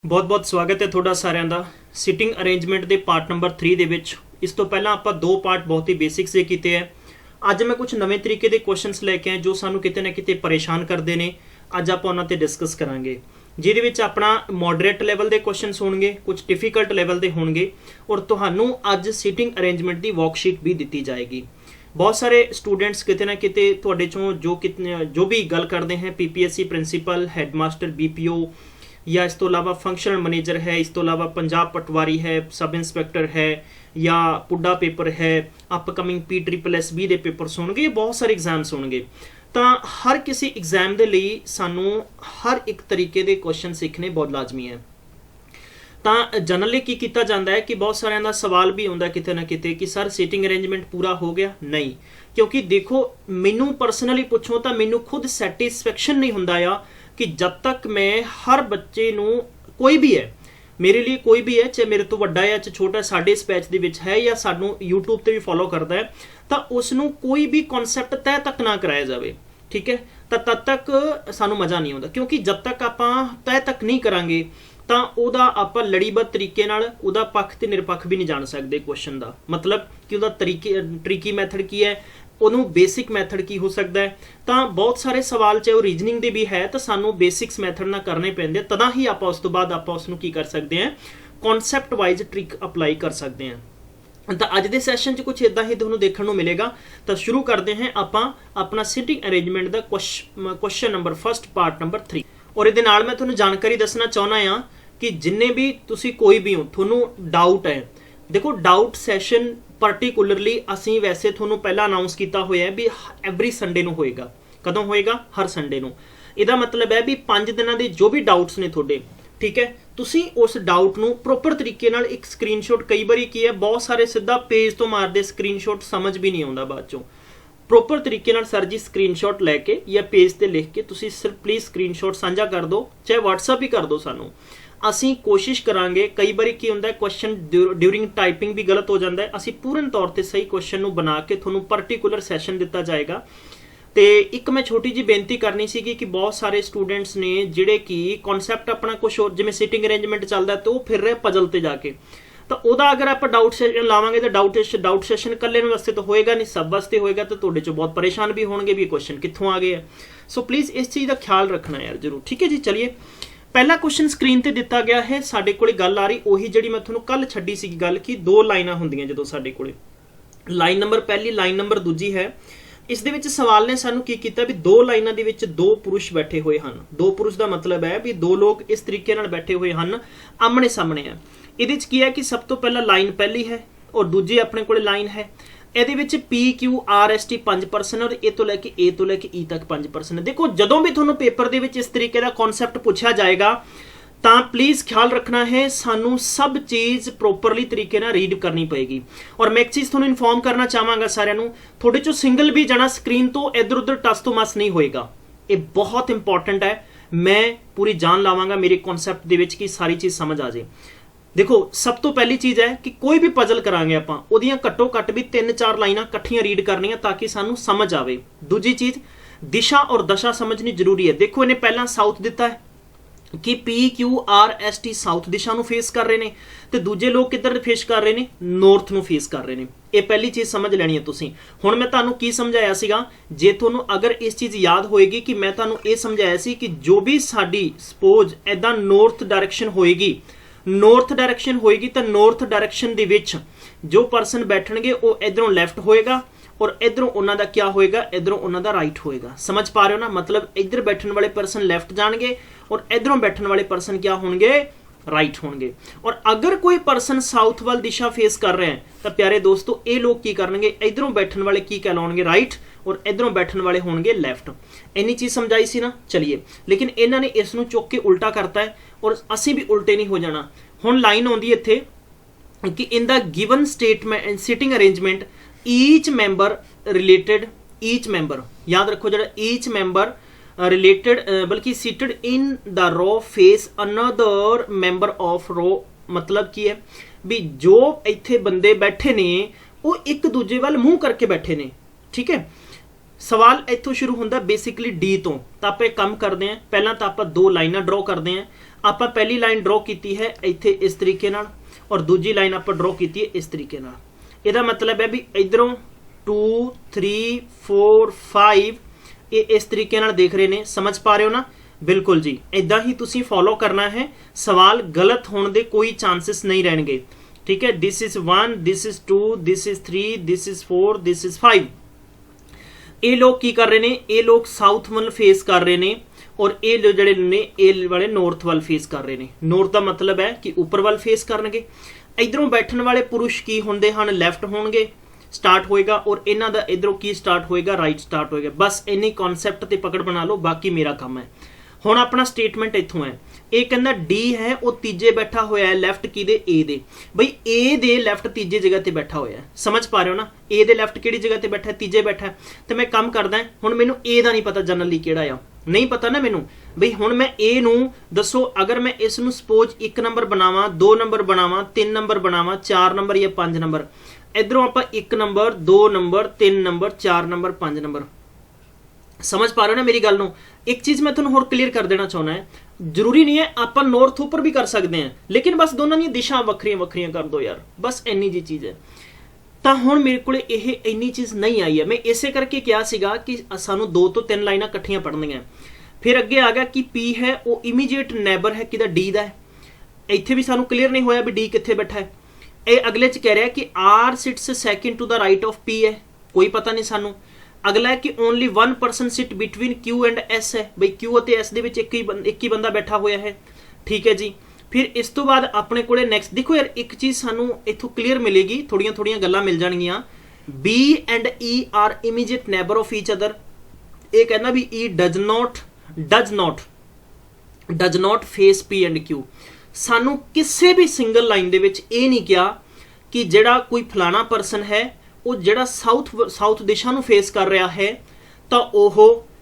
ਬਹੁਤ ਬਹੁਤ ਸਵਾਗਤ ਹੈ ਤੁਹਾਡਾ ਸਾਰਿਆਂ ਦਾ ਸਿਟਿੰਗ ਅਰੇਂਜਮੈਂਟ ਦੇ ਪਾਰਟ ਨੰਬਰ 3 ਦੇ ਵਿੱਚ। ਇਸ ਤੋਂ ਪਹਿਲਾਂ ਆਪਾਂ ਦੋ ਪਾਰਟ ਬਹੁਤ ਹੀ ਬੇਸਿਕਸ ਦੇ ਕੀਤੇ ਹੈ। ਅੱਜ ਮੈਂ ਕੁਝ ਨਵੇਂ ਤਰੀਕੇ ਦੇ ਕੁਐਸਚਨਸ ਲੈ ਕੇ ਆਇਆ ਜੋ ਸਾਨੂੰ ਕਿਤੇ ਨਾ ਕਿਤੇ ਪਰੇਸ਼ਾਨ ਕਰਦੇ ਨੇ। ਅੱਜ ਆਪਾਂ ਉਹਨਾਂ ਤੇ ਡਿਸਕਸ ਕਰਾਂਗੇ, ਜਿਹਦੇ ਵਿੱਚ ਆਪਣਾ ਮੋਡਰੇਟ ਲੈਵਲ ਦੇ ਕੁਐਸਚਨਸ ਹੋਣਗੇ, ਕੁਝ ਡਿਫਿਕਲਟ ਲੈਵਲ ਦੇ ਹੋਣਗੇ, ਔਰ ਤੁਹਾਨੂੰ ਅੱਜ ਸਿਟਿੰਗ ਅਰੇਂਜਮੈਂਟ ਦੀ ਵਰਕਸ਼ੀਟ ਵੀ ਦਿੱਤੀ ਜਾਏਗੀ। बहुत सारे स्टूडेंट्स किते ना किते तुहाडे चों जो भी गल करते हैं PPSC प्रिंसीपल, हैडमास्टर, BPO या इस तो अलावा फंक्शनल मैनेजर है, इस तो अलावा पंजाब पटवारी है, सब इंस्पैक्टर है या पुड्डा पेपर है, अपकमिंग PSSB दे पेपर्स होणगे, बहुत सारे एग्जाम्स होणगे। तो हर किसी एग्जाम के लिए सानू हर एक तरीके के क्वेश्चन सीखने बहुत लाजमी है। तो जनरली की किया जाता है कि बहुत सारे का सवाल भी आता किते ना किते कि सर सीटिंग अरेंजमेंट पूरा हो गया? नहीं, क्योंकि देखो मैनू परसनली पूछो तो मैनू खुद सैटिस्फैक्शन नहीं होंदा या कि जब तक मैं हर बच्चे नू, कोई भी है मेरे लिए, कोई भी है चाहे मेरे तो वड्डा है चाहे छोटा, साडे इस बैच दे विच है या सानू यूट्यूब ते भी फॉलो करता है, तो उसनू कोई भी कॉन्सैप्ट तय तक ना कराया जाए, ठीक है? तो तद तक सानू मज़ा नहीं आता, क्योंकि जब तक आपां तय तक नहीं करांगे ਤਾਂ ਉਹਦਾ ਆਪਾਂ ਲੜੀਬੱਧ ਤਰੀਕੇ ਨਾਲ ਉਹਦਾ ਪੱਖ ਤੇ ਨਿਰਪੱਖ ਵੀ ਨਹੀਂ ਜਾਣ ਸਕਦੇ ਕੁਐਸਚਨ ਦਾ, ਮਤਲਬ ਕਿ ਉਹਦਾ ਟ੍ਰਿਕੀ ਮੈਥਡ ਕੀ ਹੈ, ਉਹਨੂੰ ਬੇਸਿਕ ਮੈਥਡ ਕੀ ਹੋ ਸਕਦਾ ਹੈ। ਤਾਂ ਬਹੁਤ ਸਾਰੇ ਸਵਾਲ ਚਾਹੇ ਉਹ ਰੀਜਨਿੰਗ ਦੇ ਵੀ ਹੈ ਤਾਂ ਸਾਨੂੰ ਬੇਸਿਕਸ ਮੈਥਡ ਨਾਲ ਕਰਨੇ ਪੈਂਦੇ, ਤਦਾਂ ਹੀ ਆਪਾਂ ਉਸ ਤੋਂ ਬਾਅਦ ਆਪਾਂ ਉਸ ਨੂੰ ਕੀ ਕਰ ਸਕਦੇ ਹਾਂ, ਕਨਸੈਪਟ ਵਾਈਜ਼ ਟ੍ਰਿਕ ਅਪਲਾਈ ਕਰ ਸਕਦੇ ਹਾਂ। ਤਾਂ ਅੱਜ ਦੇ ਸੈਸ਼ਨ 'ਚ ਕੁਝ ਇਦਾਂ ਹੀ ਤੁਹਾਨੂੰ ਦੇਖਣ ਨੂੰ ਮਿਲੇਗਾ। ਤਾਂ ਸ਼ੁਰੂ ਕਰਦੇ ਹਾਂ ਆਪਾਂ ਆਪਣਾ ਸਿਟਿੰਗ ਅਰੇਂਜਮੈਂਟ ਦਾ question number first part number 3। ਔਰ ਇਹਦੇ ਨਾਲ ਮੈਂ ਤੁਹਾਨੂੰ ਜਾਣਕਾਰੀ ਦੱਸਣਾ ਚਾਹੁੰਦਾ ਹਾਂ कि जिन्ने भी तुसी कोई भी हो थोनू डाउट है, देखो डाउट सैशन पर्टिकुलरली असी वैसे थोनू पहला अनाउंस किया हुआ है भी एवरी संडे नू होएगा। कदों होएगा? हर संडे नू। इहदा मतलब है भी 5 दिनों के जो भी डाउट्स ने थोड़े, ठीक है, तुसी उस डाउट नू प्रॉपर तरीके नाल एक स्क्रीनशॉट, कई बारी की है बहुत सारे सीधा पेज तो मारते स्क्रीनशॉट समझ भी नहीं आता बाद चों, प्रॉपर तरीके नाल सर जी स्क्रीनशॉट लैके या पेज ते लिख के तुसी सिर्फ प्लीज़ स्क्रीनशॉट साझा कर दो, चाहे WhatsApp भी कर दो सानू। ਅਸੀਂ कोशिश करांगे, कई बारी की होंदा है क्वेश्चन ड्यूरिंग टाइपिंग भी गलत हो जाता है, ਅਸੀਂ पूर्ण तौर पर सही क्वेश्चन ਨੂੰ ਬਣਾ ਕੇ ਤੁਹਾਨੂੰ पर्टिकुलर सैशन ਦਿੱਤਾ ਜਾਏਗਾ। ਤੇ ਇੱਕ ਮੈਂ ਛੋਟੀ ਜੀ ਬੇਨਤੀ ਕਰਨੀ ਸੀਗੀ ਕਿ ਬਹੁਤ ਸਾਰੇ ਸਟੂਡੈਂਟਸ ਨੇ ਜਿਹੜੇ ਕਿ ਕਨਸੈਪਟ ਆਪਣਾ ਕੁਝ ਹੋਰ, ਜਿਵੇਂ ਸਿਟਿੰਗ ਅਰੇਂਜਮੈਂਟ ਚੱਲਦਾ ਤੇ ਉਹ ਫਿਰ ਰਹੇ ਪਜ਼ਲ ਤੇ ਜਾ ਕੇ, ਤਾਂ ਉਹਦਾ ਅਗਰ ਆਪਾਂ ਡਾਊਟ ਸੈਸ਼ਨ ਲਾਵਾਂਗੇ ਤਾਂ ਡਾਊਟ ਸੈਸ਼ਨ ਇਕੱਲੇ ਨੂੰ ਵਾਸਤੇ ਤਾਂ ਹੋਏਗਾ ਨਹੀਂ, ਸਭ ਵਾਸਤੇ ਹੋਏਗਾ, ਤਾਂ ਤੁਹਾਡੇ ਚੋਂ ਬਹੁਤ ਪਰੇਸ਼ਾਨ ਵੀ ਹੋਣਗੇ ਵੀ ਕੁਐਸਚਨ ਕਿੱਥੋਂ ਆ ਗਏ ਆ। ਸੋ ਪਲੀਜ਼ ਇਸ ਚੀਜ਼ ਦਾ ਖਿਆਲ ਰੱਖਣਾ ਯਾਰ ਜ਼ਰੂਰ, ठीक है जी। चलिए पहला क्वेश्चन स्क्रीन ते दिता गया है, साडे कोले गल आ रही ओही जिहड़ी मैं तुहानूं कल छड्डी सी गल कि दो लाइनां हुंदियां जदों साडे कोले लाइन नंबर पहली, लाइन नंबर दूजी है। इस दे विच सवाल ने सानूं की कीता भी दो लाइनां दे विच दो पुरुष बैठे हुए हैं। दो पुरुष दा मतलब है भी दो लोग इस तरीके नाल बैठे हुए हैं, आमने सामने है। इहदे विच की है कि सब तो पहला लाइन पहली है और दूजी अपने कोले लाइन है। ਇਹਦੇ ਵਿੱਚ PQRST 5% और ए तो लैके E तक 5%। देखो जदों भी ਤੁਹਾਨੂੰ पेपर ਦੇ ਵਿੱਚ ਇਸ ਤਰੀਕੇ ਦਾ ਕਨਸੈਪਟ ਪੁੱਛਿਆ ਜਾਏਗਾ ਤਾਂ प्लीज़ ख्याल रखना है सानू सब चीज़ प्रोपरली तरीके ਨਾਲ रीड करनी पएगी। और मैं एक चीज़ ਤੁਹਾਨੂੰ इन्फॉर्म करना ਚਾਹਾਂਗਾ ਸਾਰਿਆਂ ਨੂੰ, ਤੁਹਾਡੇ ਚੋਂ ਸਿੰਗਲ ਵੀ ਜਣਾ ਸਕਰੀਨ ਤੋਂ ਇੱਧਰ ਉੱਧਰ ਟੱਚ ਤੋਂ ਮਸ ਨਹੀਂ ਹੋਏਗਾ। ਇਹ ਬਹੁਤ ਇੰਪॉर्टेंट है, मैं पूरी जान लावांगा मेरे कॉन्सैप्ट ਦੇ ਵਿੱਚ कि सारी चीज़ समझ आ जाए। देखो सब तो पहली चीज़ है कि कोई भी पजल करांगे आपां ओदियां घट्टो घट्ट भी 3-4 लाइनां इकट्ठियां रीड करनियां ताकि सानू समझ आवे। दूजी चीज़ दिशा और दशा समझनी जरूरी है। देखो इन्हें पहला साउथ दिता है कि PQRST साउथ दिशा नू फेस कर रहे हैं, तो दूजे लोग किधर फेस कर रहे हैं? नॉर्थ नू फेस कर रहे हैं। ये पहली चीज़ समझ लैनी है तुसीं। हुण मैं तुहानूं की समझाया सीगा, जे तुहानूं अगर इस चीज़ याद होएगी कि मैं तुहानूं ये समझाया सी कि जो भी साडी सपोज इदां नॉर्थ डायरैक्शन होएगी, नॉर्थ डायरैक्शन होएगी तो नॉर्थ डायरैक्शन दे विच जो परसन बैठणगे वो इधरों लैफ्ट होएगा और इधरों उन्हां दा क्या होएगा, इधरों उन्हां दा राइट होएगा। समझ पा रहे हो ना? मतलब इधर बैठण वाले परसन लैफ्ट जाणगे और इधरों बैठण वाले परसन क्या होणगे, राइट होणगे। और अगर कोई परसन साउथ वाल दिशा फेस कर रहे हैं तो प्यारे दोस्तों ये लोग की करनगे, इधरों बैठण वाले की कहलाउणगे राइट और इधरों बैठण वाले होणगे लैफ्ट। इन्नी चीज़ समझाई सी ना। चलिए लेकिन इन्हां ने इस नूं चुक के उल्टा करता है और असीं भी उल्टे नहीं हो जाना। हुण लाइन आउंदी इत्थे कि in the given statement sitting arrangement each member related, each member याद रखो जरा ईच मैंबर रिलेटेड बल्कि seated in the row face another member of row. मतलब की है भी जो इत्थे बंदे बैठे ने वो एक दूजे वाल मूँह करके बैठे ने, ठीक है। सवाल इत्थों शुरू होंदा बेसिकली डी तो आप एक काम करते हैं, पहला तो आप दो लाइनां ड्रॉ करते हैं। ਆਪਾਂ ਪਹਿਲੀ ਲਾਈਨ ਡਰਾ ਕੀਤੀ ਹੈ ਇੱਥੇ ਇਸ ਤਰੀਕੇ ਨਾਲ ਔਰ ਦੂਜੀ ਲਾਈਨ ਆਪਾਂ ਡਰਾ ਕੀਤੀ ਹੈ ਇਸ ਤਰੀਕੇ ਨਾਲ। ਇਹਦਾ ਮਤਲਬ ਹੈ ਵੀ ਇਧਰੋਂ 2 3 4 5 ਇਹ ਇਸ ਤਰੀਕੇ ਨਾਲ ਦੇਖ ਰਹੇ ਨੇ। समझ पा रहे हो ना? बिल्कुल जी, इदा ही तुसी फॉलो करना है, सवाल गलत होने के कोई चांसेस नहीं रहणगे। ठीक है, this is 1, this is 2, this is 3, this is 4, this is 5। ये लोग की कर रहे ने, ये लोग साउथ वाल फेस कर रहे ने और ये जड़े ने ये वाले नॉर्थ वाल फेस कर रहे ने। नॉर्थ का मतलब है कि ऊपर वाल फेस करनगे। इधरों बैठने वाले पुरुष की होंदे हन, लैफ्ट होणगे स्टार्ट होएगा और इन्हां दा इधरों की स्टार्ट होएगा, राइट स्टार्ट होएगा। बस इन्नी कॉन्सैप्ट ते पकड़ बना लो, बाकी मेरा काम है। हुण अपना स्टेटमेंट इत्थों है, ये कहंदा डी है वो तीजे बैठा होया है लैफ्ट की दे ए दे। बई ए दे लैफ्ट तीजे जगह ते बैठा होया है। समझ पा रहे हो ना? ए दे लैफ्ट किहड़ी जगह ते बैठा है? तीजे बैठा है। तो मैं काम करदा हुण मैनूं ए दा नहीं पता जनरली किहड़ा आ, नहीं पता ना मैनूं। बई हुण मैं ए नूं दसो, अगर मैं इस नूं सपोज 1 नंबर बनावां, 2 नंबर बनावां, 3 नंबर बनावां, 4 नंबर या 5 नंबर, इधरों आपां 1 number 2 number 3 number 4 number 5 number. समझ पा रहे हो ना मेरी गल नूं? एक चीज़ मैं तुहानूं होर क्लीयर कर देना चाहुंदा है, जरूरी नहीं है आपां नॉर्थ उपर भी कर सकते हैं, लेकिन बस दोनों दी दिशा वक्रियां वक्रियां कर दो यार, बस इन्नी जी चीज़ है। तो हुण मेरे कोले इह इन्नी चीज़ नहीं आई है। मैं इसे करके कहा सीगा कि सानूं 2 तो 3 लाइनां इकट्ठियां पढ़नियां। फिर अगे आ गया कि पी है वो इमीजिएट नैबर है किदा डी दा है। इत्थे भी सानूं क्लीयर नहीं होया भी डी कित्थे बैठा है। ये अगले च कह रहा है कि R sits second to the right of P है, कोई पता नहीं सानूं। अगला है कि only 1 person sit between Q and S है, बई क्यू और एस दे विच एक ही बंदा बैठा होया है। ठीक है जी। फिर इस तो बाद अपने कोले नैक्सट देखो यार, एक चीज़ सानू इत्थों क्लीयर मिलेगी, थोड़ियां थोड़ियां गल्लां मिल जाणगियां। B and E are immediate neighbour of each other. ये कहना भी E does not face P and Q. सानू किसी भी सिंगल लाइन दे विच ये नहीं कहा कि जिहड़ा कोई फलाना परसन है वो जिहड़ा साउथ दिशा नूं फेस कर रहा है तो ओह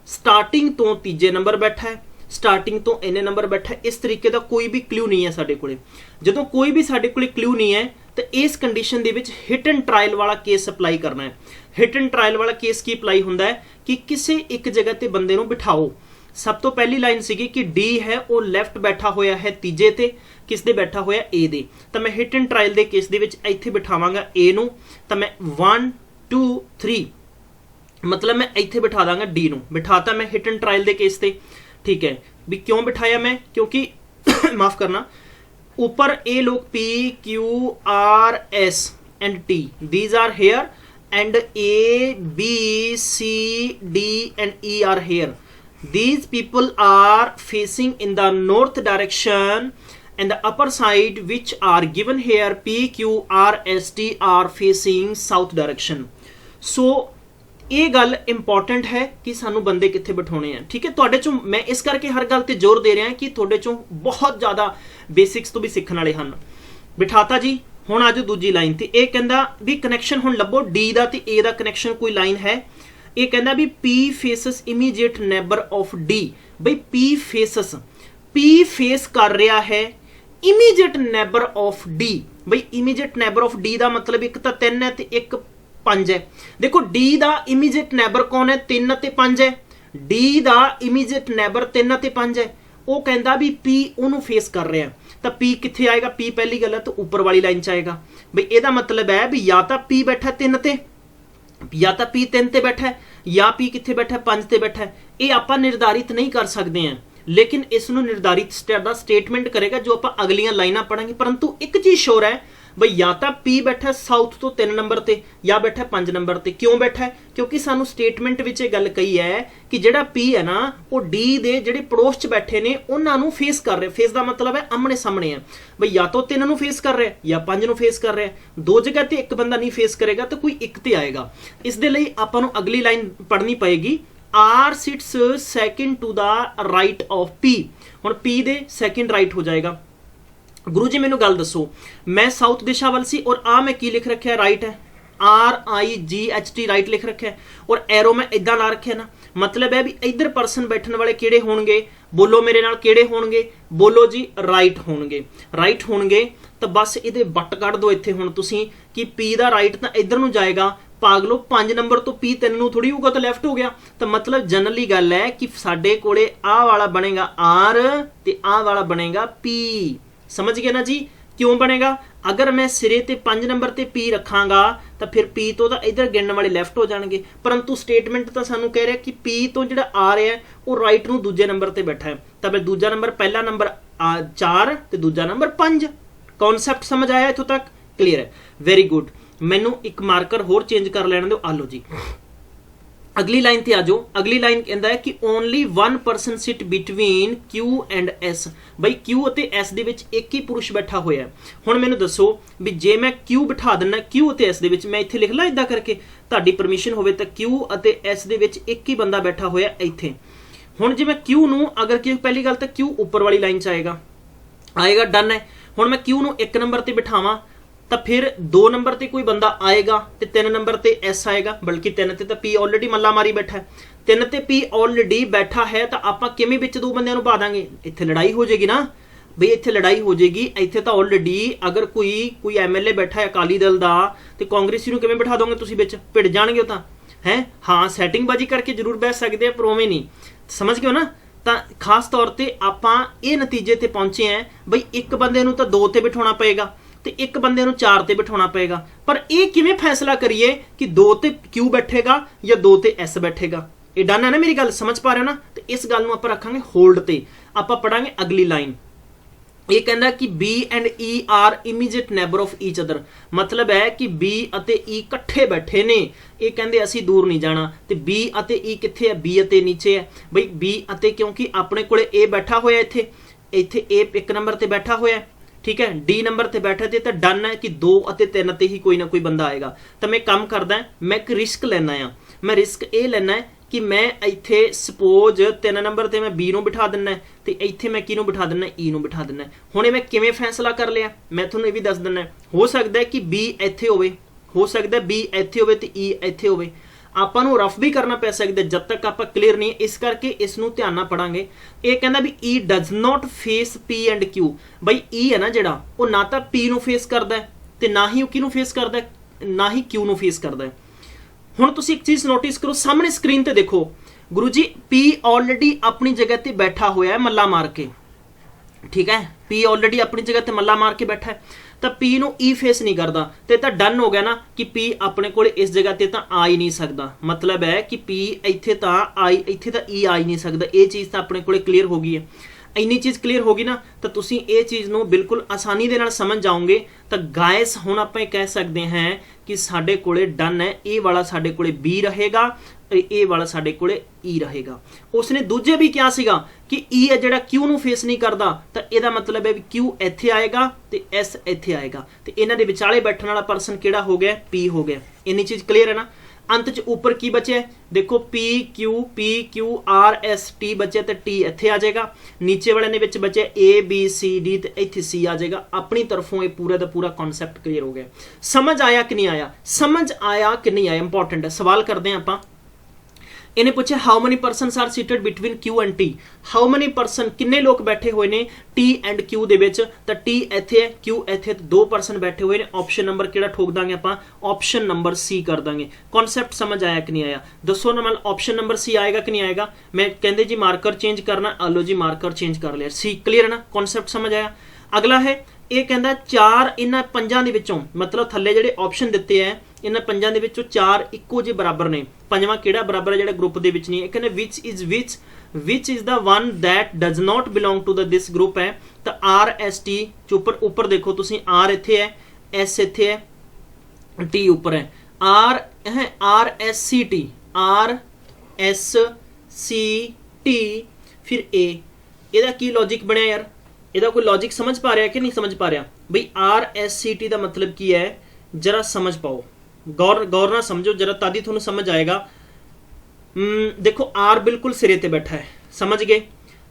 स्टार्टिंग तो तीजे नंबर बैठा है, स्टार्टिंग तो इन्ने नंबर बैठा है। इस तरीके का कोई भी क्लू नहीं है साडे कोले। जदों कोई भी साडे कोले क्लू नहीं है तो इस condition they which hit and trial वाला केस अप्लाई करना है। हिट एंड ट्रायल वाला केस की अप्लाई हुंदा है कि किसी एक जगह ते बंदे नूं बिठाओ। सब तो पहली लाइन सीगी कि डी है वो लैफ्ट बैठा होया है तीजे ते, किस दे बैठा होया ए दे। तो मैं हिट एंड ट्रायल दे केस दे विच इत्थे बिठावांगा ए नूं, तो मैं 1 2 3 मतलब मैं इत्थे बिठा दांगा डी नूं। बिठाता मैं हिट एंड ट्रायल दे केस ते। ठीक है भी क्यों बिठाया मैं? क्योंकि माफ करना, ऊपर ए लोग P Q R S and T, these are here and A B C D and E are here. These people are facing in the north direction and the upper side which are given here P, Q, R, S, T are facing south direction. So ये गल important है कि सानू बंदे कित्थे बिठाने हैं। ठीक है, तुहाडे चों मैं इस करके हर गल ते जोर दे रहा कि तुहाडे चों बहुत ज़्यादा बेसिक्स तो भी सीखण वाले हन। बिठाता जी। हुण आजो दूजी लाइन ते। ये कहंदा भी कनैक्शन हुण लभो डी दा ते ए दा कनैक्शन कोई लाइन है। ये कहना भी P फेसस immediate neighbour of D। भाई P फेस कर रहा है इमीजिएट नैबर ऑफ D। भाई इमीजिएट नैबर ऑफ D का मतलब एक तो 3 है ते एक 5 है। देखो D का इमीजिएट नैबर कौन है? 3 ते 5 है। D का इमीजिएट नैबर 3 ते 5 है। वो कहता भी P उन्होंने फेस कर रहा है तो P कित्थे आएगा? P पहली गल है तो ऊपर वाली लाइन च आएगा। भाई ਇਹਦਾ मतलब है भी या तो P बैठा 3 ते, या तो P 3 ते बैठा है, या P कित्थे बैठा है? 5 ते बैठा है। ये आप निर्धारित नहीं कर सकते हैं, लेकिन इसनों निर्धारित स्टेटमेंट करेगा जो आप अगलियां लाइनां पढ़ेंगे। परंतु एक चीज श्योर है भाई या तो P बैठा साउथ तो 3 नंबर ते या बैठा 5 नंबर ते। क्यों बैठा है? क्योंकि सानू स्टेटमेंट विच ये गल कही है कि जिहड़ा P है ना वो D दे जिहड़े पड़ोस च बैठे ने उन्हां नू फेस कर रहे। फेस का मतलब है आमने सामने है। भाई या तो 3 नू फेस कर रहा है या 5 नू फेस कर रहा है। 2 जगह ते एक बंदा नहीं फेस करेगा तो कोई एक ते आएगा। इस दे लई आपां नू अगली लाइन पढ़नी पएगी। R sits second to the right of P। हुण P दे सैकेंड राइट हो जाएगा। गुरु जी मैनू गल दसो, मैं साउथ दिशा वाल सी और आ मैं की लिख रखा है? राइट है। RIGHT राइट लिख रखा है और एरो मैं इदा ला रखा है ना। मतलब है भी इधर परसन बैठने वाले किहड़े होणगे? बोलो मेरे नाल, किहड़े होणगे? बोलो जी राइट होणगे। राइट होणगे तो बस इहदे बट कढ़ दो इत्थे हुण तुसीं कि P दा राइट तां इधर नूं जाएगा, ਪਾਗਲੋ 5 ਨੰਬਰ ਤੋਂ P 3 ਨੂੰ ਥੋੜੀ ਹੋਊਗਾ ਤਾਂ ਲੈਫਟ ਹੋ ਗਿਆ। ਤਾਂ ਮਤਲਬ ਜਨਰਲੀ ਗੱਲ ਹੈ ਕਿ ਸਾਡੇ ਕੋਲੇ ਆਹ ਵਾਲਾ ਬਣੇਗਾ R ਤੇ ਆਹ ਵਾਲਾ ਬਣੇਗਾ P। ਸਮਝ ਗਏ ਨਾ ਜੀ? ਕਿਉਂ ਬਣੇਗਾ? ਅਗਰ ਮੈਂ ਸਿਰੇ ਤੇ 5 ਨੰਬਰ ਤੇ P ਰੱਖਾਂਗਾ ਤਾਂ ਫਿਰ P ਤੋਂ ਤਾਂ ਇਧਰ ਗਿਣਨ ਵਾਲੇ ਲੈਫਟ ਹੋ ਜਾਣਗੇ, ਪਰੰਤੂ ਸਟੇਟਮੈਂਟ ਤਾਂ ਸਾਨੂੰ ਕਹਿ ਰਿਹਾ ਕਿ P ਤੋਂ ਜਿਹੜਾ R ਹੈ ਉਹ ਰਾਈਟ ਨੂੰ ਦੂਜੇ ਨੰਬਰ ਤੇ ਬੈਠਾ ਹੈ। ਤਾਂ ਫਿਰ ਦੂਜਾ ਨੰਬਰ, ਪਹਿਲਾ ਨੰਬਰ 4 ਤੇ ਦੂਜਾ ਨੰਬਰ 5। ਕਨਸੈਪਟ ਸਮਝ ਆਇਆ ਇੱਥੋਂ ਤੱਕ? ਕਲੀਅਰ ਹੈ, ਵੈਰੀ ਗੁੱਡ। ਮੈਨੂੰ ਇੱਕ ਮਾਰਕਰ ਹੋਰ ਚੇਂਜ ਕਰ ਲੈਣ ਦਿਓ। ਆ ਲਓ ਜੀ, ਅਗਲੀ ਲਾਈਨ ਤੇ ਆ ਜਾਓ। ਅਗਲੀ ਲਾਈਨ ਕਹਿੰਦਾ ਹੈ ਕਿ only 1 person sit between Q and S। ਬਈ Q ਅਤੇ S ਦੇ ਵਿੱਚ ਇੱਕ ਹੀ ਪੁਰਸ਼ ਬੈਠਾ ਹੋਇਆ ਹੈ। ਹੁਣ ਮੈਨੂੰ ਦੱਸੋ ਵੀ ਜੇ ਮੈਂ Q ਬਿਠਾ ਦਿੰਦਾ Q ਅਤੇ S ਦੇ ਵਿੱਚ, ਮੈਂ ਇੱਥੇ ਲਿਖ ਲਾਂ ਇਦਾਂ ਕਰਕੇ, ਤੁਹਾਡੀ ਪਰਮਿਸ਼ਨ ਹੋਵੇ ਤਾਂ Q ਅਤੇ S ਦੇ ਵਿੱਚ ਇੱਕ ਹੀ ਬੰਦਾ ਬੈਠਾ ਹੋਇਆ ਇੱਥੇ। ਹੁਣ ਜੇ ਮੈਂ Q ਨੂੰ, ਅਗਰ ਕਿ ਪਹਿਲੀ ਗੱਲ ਤਾਂ Q ਉੱਪਰ ਵਾਲੀ ਲਾਈਨ 'ਚ ਆਏਗਾ, ਡਨ ਹੈ। ਹੁਣ ਮੈਂ Q ਨੂੰ 1 ਨੰਬਰ ਤੇ ਬਿਠਾਵਾਂ ਤਾਂ ਫਿਰ 2 ਨੰਬਰ ਤੇ ਕੋਈ ਬੰਦਾ ਆਏਗਾ ਤੇ 3 ਨੰਬਰ ਤੇ S ਆਏਗਾ, ਬਲਕਿ 3 ਤੇ ਤਾਂ P ਆਲਰੇਡੀ ਮੱਲਾ ਮਾਰੀ ਬੈਠਾ ਹੈ। 3 ਤੇ P ਆਲਰੇਡੀ ਬੈਠਾ ਹੈ ਤਾਂ ਆਪਾਂ ਕਿਵੇਂ ਵਿੱਚ 2 ਬੰਦਿਆਂ ਨੂੰ ਪਾ ਦਾਂਗੇ? ਇੱਥੇ ਲੜਾਈ ਹੋ ਜਾਏਗੀ ਨਾ ਬਈ, ਇੱਥੇ ਲੜਾਈ ਹੋ ਜਾਏਗੀ। ਇੱਥੇ ਤਾਂ ਆਲਰੇਡੀ ਅਗਰ ਕੋਈ ਐਮਐਲਏ ਬੈਠਾ ਹੈ ਅਕਾਲੀ ਦਲ ਦਾ ਤੇ ਕਾਂਗਰਸੀ ਨੂੰ ਕਿਵੇਂ ਬਿਠਾ ਦੋਗੇ ਤੁਸੀਂ ਵਿੱਚ? ਭਿੜ ਜਾਣਗੇ ਉਹ ਤਾਂ ਹੈ। ਹਾਂ, ਸੈਟਿੰਗਬਾਜੀ ਕਰਕੇ ਜ਼ਰੂਰ ਬੈਠ ਸਕਦੇ ਆ, ਪਰ ਉਵੇਂ ਨਹੀਂ। ਸਮਝ ਗਏ ਨਾ? ਤਾਂ ਖਾਸ ਤੌਰ ਤੇ ਆਪਾਂ ਇਹ ਨਤੀਜੇ ਤੇ ਪਹੁੰਚੇ ਆ ਬਈ ਇੱਕ ਬੰਦੇ ਨੂੰ ਤਾਂ 2 ਤੇ ਬਿਠਾਉਣਾ ਪਏਗਾ ਤੇ ਇੱਕ ਬੰਦੇ ਨੂੰ 4 ਤੇ ਬਿਠਾਉਣਾ ਪਏਗਾ। ਪਰ ਇਹ ਕਿਵੇਂ ਫੈਸਲਾ ਕਰੀਏ ਕਿ 2 ਤੇ Q ਬੈਠੇਗਾ ਜਾਂ 2 ਤੇ S ਬੈਠੇਗਾ? ਇਹ ਡਨ ਹੈ ਨਾ? ਮੇਰੀ ਗੱਲ ਸਮਝ ਪਾ ਰਹੇ ਹੋ ਨਾ? ਤੇ ਇਸ ਗੱਲ ਨੂੰ ਆਪਾਂ ਰੱਖਾਂਗੇ ਹੋਲਡ ਤੇ। ਆਪਾਂ ਪੜਾਂਗੇ ਅਗਲੀ ਲਾਈਨ। ਇਹ ਕਹਿੰਦਾ ਕਿ B and E are immediate neighbour of each other. ਮਤਲਬ ਹੈ ਕਿ B ਅਤੇ E ਇਕੱਠੇ ਬੈਠੇ ਨੇ। ਇਹ ਕਹਿੰਦੇ ਅਸੀਂ ਦੂਰ ਨਹੀਂ ਜਾਣਾ। ਤੇ B ਅਤੇ E ਕਿੱਥੇ ਹੈ? B ਅਤੇ ਨੀਚੇ ਹੈ ਬਈ। B ਅਤੇ, ਕਿਉਂਕਿ ਆਪਣੇ ਕੋਲੇ A ਬੈਠਾ ਹੋਇਆ ਇੱਥੇ A 1 ਨੰਬਰ ਤੇ ਬੈਠਾ ਹੋਇਆ, ਠੀਕ ਹੈ, D ਨੰਬਰ ਤੇ ਬੈਠਾ ਤੇ ਤਾਂ ਡਨ ਹੈ ਕਿ 2 ਅਤੇ 3 ਤੇ ਹੀ ਕੋਈ ਨਾ ਕੋਈ ਬੰਦਾ ਆਏਗਾ। ਤਾਂ ਮੈਂ ਕੰਮ ਕਰਦਾ, ਮੈਂ ਇੱਕ ਰਿਸਕ ਲੈਣਾ ਆ। ਮੈਂ ਰਿਸਕ ਇਹ ਲੈਣਾ ਕਿ ਮੈਂ ਇੱਥੇ ਸਪੋਜ਼ 3 ਨੰਬਰ ਤੇ ਮੈਂ B ਨੂੰ ਬਿਠਾ ਦਿੰਨਾ ਤੇ ਇੱਥੇ ਮੈਂ ਕਿਹਨੂੰ ਬਿਠਾ ਦਿੰਨਾ? E ਨੂੰ ਬਿਠਾ ਦਿੰਨਾ। ਹੁਣ ਇਹ ਮੈਂ ਕਿਵੇਂ ਫੈਸਲਾ ਕਰ ਲਿਆ? ਮੈਂ ਤੁਹਾਨੂੰ ਇਹ ਵੀ ਦੱਸ ਦਿੰਨਾ। ਹੋ ਸਕਦਾ ਹੈ ਕਿ B ਇੱਥੇ ਹੋਵੇ, ਹੋ ਸਕਦਾ B ਇੱਥੇ ਹੋਵੇ ਤੇ E ਇੱਥੇ ਹੋਵੇ। ਆਪਾਂ ਨੂੰ ਰਫ ਵੀ ਕਰਨਾ ਪੈ ਸਕਦਾ ਜਦ ਤੱਕ ਆਪਾਂ ਕਲੀਅਰ ਨਹੀਂ। ਇਸ ਕਰਕੇ ਇਸ ਨੂੰ ਧਿਆਨ ਨਾਲ ਪੜਾਂਗੇ। ਇਹ ਕਹਿੰਦਾ ਵੀ E does not face P and Q। ਬਈ E ਹੈ ਨਾ ਜਿਹੜਾ, ਉਹ ਨਾ ਤਾਂ P ਨੂੰ ਫੇਸ ਕਰਦਾ ਤੇ ਨਾ ਹੀ ਉਹ ਕਿਹਨੂੰ ਫੇਸ ਕਰਦਾ, ਨਾ ਹੀ Q ਨੂੰ ਫੇਸ ਕਰਦਾ। ਹੁਣ ਤੁਸੀਂ ਇੱਕ ਚੀਜ਼ ਨੋਟਿਸ ਕਰੋ, ਸਾਹਮਣੇ ਸਕਰੀਨ ਤੇ ਦੇਖੋ ਗੁਰੂ ਜੀ, P ਆਲਰੇਡੀ ਆਪਣੀ ਜਗ੍ਹਾ ਤੇ ਬੈਠਾ ਹੋਇਆ ਹੈ ਮੱਲਾ ਮਾਰ ਕੇ, ਠੀਕ ਹੈ। P ਆਲਰੇਡੀ ਆਪਣੀ ਜਗ੍ਹਾ ਤੇ ਮੱਲਾ ਮਾਰ ਕੇ ਬੈਠਾ ਹੈ ਤਾਂ P ਨੂੰ E ਫੇਸ ਨਹੀਂ ਕਰਦਾ ਤੇ ਤਾਂ ਡਨ ਹੋ ਗਿਆ ਨਾ ਕਿ P ਆਪਣੇ ਕੋਲ ਇਸ ਜਗ੍ਹਾ ਤੇ ਤਾਂ ਆ ਹੀ ਨਹੀਂ ਸਕਦਾ। ਮਤਲਬ ਹੈ ਕਿ P ਇੱਥੇ ਤਾਂ ਇੱਥੇ ਤਾਂ E ਆ ਹੀ ਨਹੀਂ ਸਕਦਾ। ਇਹ ਚੀਜ਼ ਤਾਂ ਆਪਣੇ ਕੋਲੇ ਕਲੀਅਰ ਹੋ ਗਈ ਹੈ। ਇੰਨੀ ਚੀਜ਼ ਕਲੀਅਰ ਹੋ ਗਈ ਨਾ ਤਾਂ ਤੁਸੀਂ ਇਹ ਚੀਜ਼ ਨੂੰ ਬਿਲਕੁਲ ਆਸਾਨੀ ਦੇ ਨਾਲ ਸਮਝ ਜਾਓਗੇ। ਤਾਂ ਗਾਇਸ ਹੁਣ ਆਪਾਂ ਇਹ ਕਹਿ ਸਕਦੇ ਹਾਂ ਕਿ ਸਾਡੇ ਕੋਲੇ ਡਨ ਹੈ। ਇਹ ਵਾਲਾ ਸਾਡੇ ਕੋਲੇ B ਰਹੇਗਾ, ਇਹ ਵਾਲਾ ਸਾਡੇ ਕੋਲੇ E ਰਹੇਗਾ। ਉਸਨੇ ਦੂਜੇ ਵੀ ਕਿਹਾ ਸੀਗਾ ਕਿ E ਹੈ ਜਿਹੜਾ Q ਨੂੰ ਫੇਸ ਨਹੀਂ ਕਰਦਾ, ਤਾਂ ਇਹਦਾ ਮਤਲਬ ਹੈ ਵੀ Q ਇੱਥੇ ਆਏਗਾ ਤੇ S ਇੱਥੇ ਆਏਗਾ ਤੇ ਇਹਨਾਂ ਦੇ ਵਿਚਾਲੇ ਬੈਠਣ ਵਾਲਾ ਪਰਸਨ ਕਿਹੜਾ ਹੋ ਗਿਆ? P ਹੋ ਗਿਆ। ਇੰਨੀ ਚੀਜ਼ ਕਲੀਅਰ ਹੈ ਨਾ? ਅੰਤ ਚ ਉੱਪਰ ਕੀ ਬਚਿਆ? ਦੇਖੋ P Q R S T ਬਚਿਆ ਤੇ T ਇੱਥੇ ਆ ਜਾਏਗਾ। ਨੀਚੇ ਵਾਲੇ ਦੇ ਵਿੱਚ ਬਚਿਆ A B C D ਤੇ ਇੱਥੇ C ਆ ਜਾਏਗਾ। ਆਪਣੀ ਤਰਫੋਂ ਇਹ ਪੂਰਾ ਦਾ ਪੂਰਾ ਕਨਸੈਪਟ ਕਲੀਅਰ ਹੋ ਗਿਆ। ਸਮਝ ਆਇਆ ਕਿ ਨਹੀਂ ਆਇਆ? ਸਮਝ ਆਇਆ ਕਿ ਨਹੀਂ ਆਇਆ ਇੰਪੋਰਟੈਂਟ ਹੈ। ਸਵਾਲ ਕਰਦੇ ਹਾਂ ਆਪਾਂ। ਇਹਨੇ ਪੁੱਛਿਆ how many persons are seated between Q and T। How many person, ਕਿੰਨੇ ਲੋਕ ਬੈਠੇ ਹੋਏ ਨੇ T ਐਂਡ Q ਦੇ ਵਿੱਚ? ਤਾਂ T ਇੱਥੇ ਹੈ, Q ਇੱਥੇ, 2 ਪਰਸਨ ਬੈਠੇ ਹੋਏ ਨੇ। ਆਪਸ਼ਨ ਨੰਬਰ ਕਿਹੜਾ ਠੋਕ ਦਾਂਗੇ ਆਪਾਂ? ਆਪਸ਼ਨ ਨੰਬਰ C ਕਰ ਦਾਂਗੇ। ਕਨਸੈਪਟ ਸਮਝ ਆਇਆ ਕਿ ਨਹੀਂ ਆਇਆ? ਦੱਸੋ ਨਾ, ਮਤਲਬ ਆਪਸ਼ਨ ਨੰਬਰ C ਆਏਗਾ ਕਿ ਨਹੀਂ ਆਏਗਾ? ਮੈਂ ਕਹਿੰਦੇ ਜੀ ਮਾਰਕਰ ਚੇਂਜ ਕਰਨਾ, ਆਲੋ ਜੀ ਮਾਰਕਰ ਚੇਂਜ ਕਰ ਲਿਆ। C ਕਲੀਅਰ ਹੈ ਨਾ? ਕਨਸੈਪਟ ਸਮਝ ਆਇਆ? ਅਗਲਾ ਹੈ, ਇਹ ਕਹਿੰਦਾ 4 ਇਹਨਾਂ 5 ਦੇ ਵਿੱਚੋਂ, ਮਤਲਬ ਥੱਲੇ ਜਿਹੜੇ ਆਪਸ਼ਨ ਦਿੱਤੇ ਹੈ ਇਹਨਾਂ 5 ਦੇ ਵਿੱਚੋਂ 4 ਇੱਕੋ ਜਿਹੇ ਬਰਾਬਰ ਨੇ। ਪੰਜਵਾਂ ਕਿਹੜਾ ਬਰਾਬਰ ਹੈ ਜਿਹੜਾ ਗਰੁੱਪ ਦੇ ਵਿੱਚ ਨਹੀਂ? ਇਹ ਕਹਿੰਦੇ which is the one that does not belong to this group ਹੈ। ਤਾਂ R S T ਉੱਪਰ ਦੇਖੋ ਤੁਸੀਂ, R ਇੱਥੇ ਹੈ, S ਇੱਥੇ ਹੈ, T ਉੱਪਰ ਹੈ। R S C T, R S C T ਫਿਰ A। ਇਹਦਾ ਕੀ ਲੌਜਿਕ ਬਣਿਆ ਯਾਰ? ਇਹਦਾ ਕੋਈ ਲੌਜਿਕ ਸਮਝ ਪਾ ਰਿਹਾ ਕਿ ਨਹੀਂ ਸਮਝ ਪਾ ਰਿਹਾ? ਬਈ R S C T ਦਾ ਮਤਲਬ ਕੀ ਹੈ? ਜਰਾ ਸਮਝ ਪਾਓ, ਗੌਰ ਨਾਲ ਸਮਝੋ ਜਰਾ, ਤਾਦੀ ਤੁਹਾਨੂੰ ਸਮਝ ਆਏਗਾ। ਦੇਖੋ R ਬਿਲਕੁਲ ਸਿਰੇ ਤੇ ਬੈਠਾ ਹੈ, समझ गए।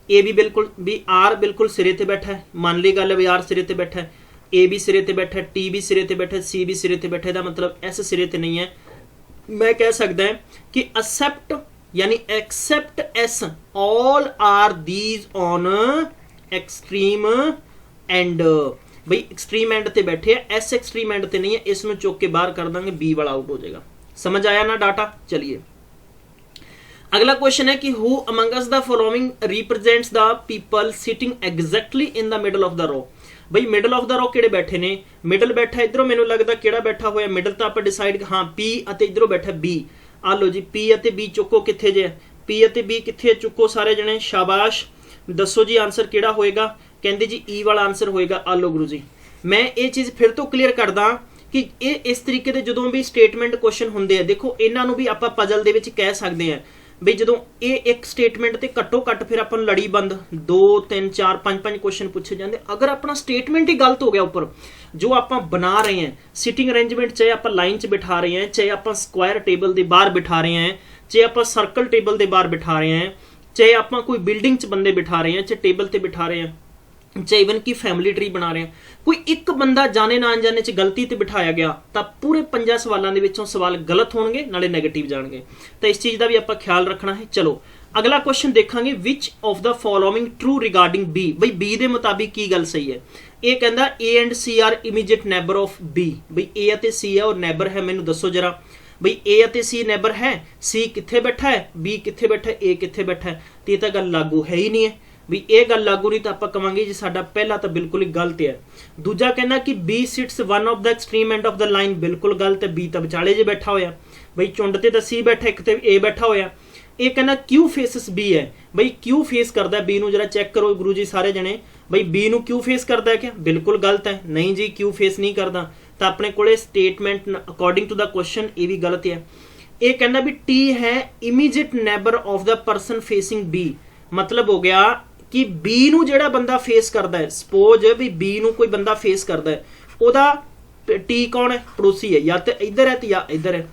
ए भी बिल्कुल भी आर बिल्कुल सिरे ते बैठा है, मान ली गल है भी आर सिरे ते बैठा है, ए भी सिरे ते बैठा है, टी भी सिरे ते बैठा है, सी भी सिरे ते बैठा है, मतलब एस सिरे ते नहीं है। मैं कह सकता है कि एक्सेप्ट यानी except S all are these on extreme end, भाई एक्सट्रीम एंड ते बैठे है, एस एक्सट्रीम एंड ते नहीं है, इसमें चुक के बाहर कर देंगे, बी वाला आउट हो जाएगा। समझ आया ना डाटा। चलिए अगला क्वेश्चन है कि who among us the following represents the people sitting exactly in the middle of the row. बई मिडल ऑफ द रो किहड़े बैठे ने, मिडल बैठा इधरों मैनूं लगदा किहड़ा बैठा होया, मिडल तो आप डिसाइड हाँ पी अते इधरों बैठा बी। आ लो जी पी अते बी चुको कित्थे जे, पी अते बी कित्थे चुको सारे जने, शाबाश। दसो जी आंसर किहड़ा होएगा, कहंदे जी ई वाला आंसर होएगा। आ लो गुरु जी मैं ये चीज़ फिर तो क्लीयर करदा कि ये इस तरीके दे जदों भी स्टेटमेंट क्वेश्चन हुंदे आ, देखो इन्हां नूं भी आपां पजल दे विच कह सकदे हैं बई जदों ये एक स्टेटमेंट ते घट्टो घट्ट फिर अपन लड़ीबंद 2 3 4 5 5 क्वेश्चन पूछे जाते। अगर अपना स्टेटमेंट ही गलत हो गया ऊपर जो आप बना रहे हैं, सिटिंग अरेंजमेंट चाहे आप लाइन च बिठा रहे हैं, चाहे आप स्क्वायर टेबल के बाहर बिठा रहे हैं, चाहे आप सर्कल टेबल के बाहर बिठा रहे हैं, चाहे आप कोई बिल्डिंग च बंदे बिठा रहे हैं, चाहे टेबल ते बिठा रहे हैं, चाहे इवन की फैमिली ट्री बना रहे हैं, कोई एक बंदा जाने ना अनजाने च गलती ते बिठाया गया तो पूरे 5 सवालों के विचों सवाल गलत होंगे नाले नैगेटिव जाएंगे। तो इस चीज़ का भी आप ख्याल रखना है। चलो अगला क्वेश्चन देखांगे, which of the following true regarding B. बई बी के मुताबिक की गल सही है। ये कहता A and C are immediate neighbour of B. बई ए अते सी है और नैबर है, मैनू दसो जरा बई ए अते सी नैबर है, सी कित्थे बैठा है, बी कित्थे बैठा है, ए कित्थे बैठा है। तो ये तो गल लागू है ही नहीं है भी ये गल लागू नहीं, तो आप कहांगे जी साडा पहला तो बिल्कुल ही गलत है। दूजा कहना कि B sits one of the extreme end of the line, बिल्कुल गलत है, बी तो विचाले जे बैठा होया। बई चुंड ते सी बैठा, एक ते ए बैठा होया। ये कहना क्यू फेसिस बी है, बई क्यू फेस करता है बी नू, जरा चेक करो गुरु जी सारे जने, बई बी नू क्यू फेस करता है क्या, बिल्कुल गलत है, नहीं जी क्यू फेस नहीं करता। तो अपने को statement according to the question ये भी गलत है। ये कहना भी टी है immediate neighbour of the person facing B, मतलब हो गया कि बी नू जेड़ा बंदा फेस करता है, सपोज भी बी नू कोई बंदा फेस करता है, ओदा टी कौन है, पड़ोसी है, या तो इधर है या इधर है।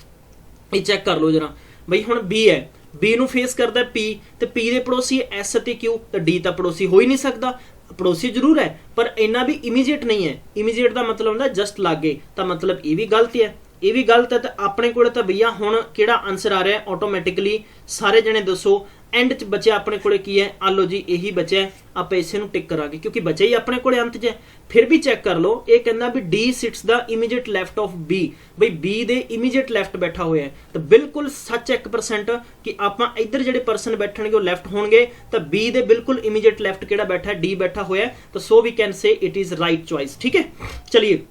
ये चेक कर लो जरा बई हुण बी है, बी नू फेस करता है पी, तो पी दे पड़ोसी एस ते क्यू, तो डी तो पड़ोसी हो ही नहीं सकता। पड़ोसी जरूर है पर इन्ना भी इमीजिएट नहीं है। इमीजिएट का मतलब होंदा जस्ट लागे, तो मतलब ये भी गलत है, ये भी गलत है। तो अपने को भैया हुण किहड़ा आंसर आ रहा है ऑटोमैटिकली, सारे जने दसो। एंड च बचा अपने को की है, आ लो जी यही बचा है, आप इसे टिक करांगे क्योंकि बचा ही अपने को अंत च है। फिर भी चेक कर लो, ये कहना भी D sits the immediate left of B, बई बी दे इमीजिएट लैफ्ट बैठा हुआ है। तो बिल्कुल सच 1% कि आप इधर जो पर्सन बैठणगे वो लैफ्ट होणगे, तो बी दे बिल्कुल इमीजिएट लैफ्ट किहड़ा बैठा है, डी बैठा हुआ है। तो so we can say it is right choice. ठीक है चलिए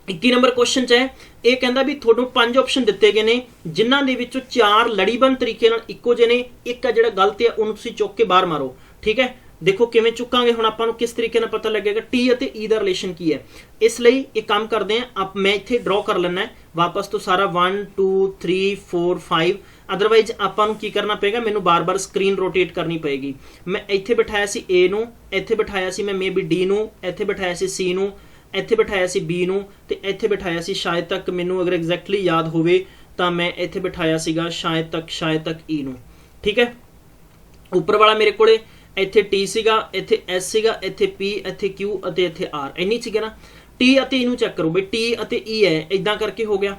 21 नंबर क्वेश्चन च है, ये कहता भी थोड़ों 5 ऑप्शन दिते गए ने, जिन्हां दे विचों 4 लड़ीबंद तरीके नाल इक्को जे ने, एक है जिहड़ा गलत है उहनूं तुसीं चुक के बाहर मारो। ठीक है देखो किवें चुकांगे, हुण आपां नूं किस तरीके नाल पता लगेगा टी अते ई दा रिलेशन की है। इसलिए एक काम करते हैं आप, मैं इत्थे ड्रॉ कर लेना है वापस तो सारा 1 2 3 4 5, अदरवाइज आपां नूं की करना पेगा, मैनू बार बार स्क्रीन रोटेट करनी पेगी। मैं इत्थे बिठाया सी ए नूं, इत्थे बिठाया सी मैं मे बी डी नूं, इत्थे बिठाया सी सी नूं, इत्थे बिठाया सी बी नूं, ते इत्थे बिठाया सी शायद तक मैनू अगर एग्जैक्टली याद होवे तो मैं इत्थे बिठाया सीगा शायद तक ई नूं। ठीक है उपर वाला मेरे कोले इत्थे टी सीगा, इत्थे एस सीगा, इत्थे पी, इत्थे क्यू अते इत्थे आर, इन्नी सीगा ना। टी अते ई नूं चेक करो बई टी अते ई है, इदां करके हो गया।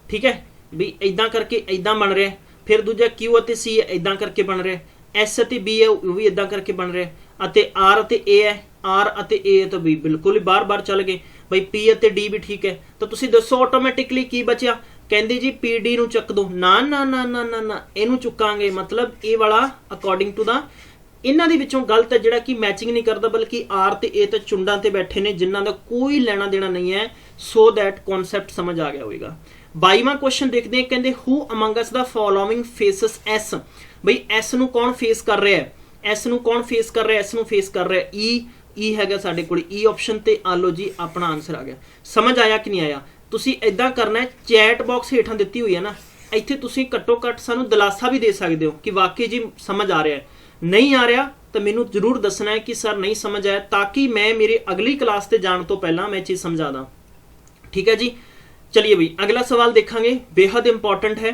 ठीक है भी इदां करके इदां बन रहा है। फिर दूजा क्यू अते सी है, इदां करके बन रहा है। एस अते बी है वो भी इदां करके बन रहा है। अते आर अते ए है, आर अते ए तो भी बिल्कुल ही बार बार चल गए। बई पी अते डी भी ठीक है। तो तुसी दसो ऑटोमैटिकली की बचिया, कहंदे जी पी डी नूं चक दो, ना ना ना ना ना ना इनू चुकांगे, मतलब ए वाला अकॉर्डिंग टू द इन्हां दे विचों गलत है, जिहड़ा कि मैचिंग नहीं करता, बल्कि आर ते ए ते चुंडां ते बैठे ने जिन्हां दा कोई लेना देना नहीं है। सो दैट कॉन्सैप्ट समझ आ गया होगा। 22वां क्वेश्चन देखते हैं, कहंदे who among us the following faces S. बई एस नूं कौन फेस कर रहा है, एस नूं कौन फेस कर रहा है, एस नूं फेस कर रहा है ई हैगा साडे कोल ई ऑप्शन ते। आ लो जी अपना आंसर आ गया। समझ आया कि नहीं आया? तुसी इदां करना है, चैट बॉक्स हेठां दित्ती हुई है ना, इत्थे तुसी घट्टो घट्ट सानू दिलासा भी दे सकते हो कि वाकई जी समझ आ रहा है। नहीं आ रहा तो मैनू जरूर दसना है कि सर नहीं समझ आया, ताकि मैं मेरी अगली क्लास से जाने तो पहला मैं चीज़ समझा दा। ठीक है जी चलिए भाई अगला सवाल देखांगे, बेहद इंपॉर्टेंट है।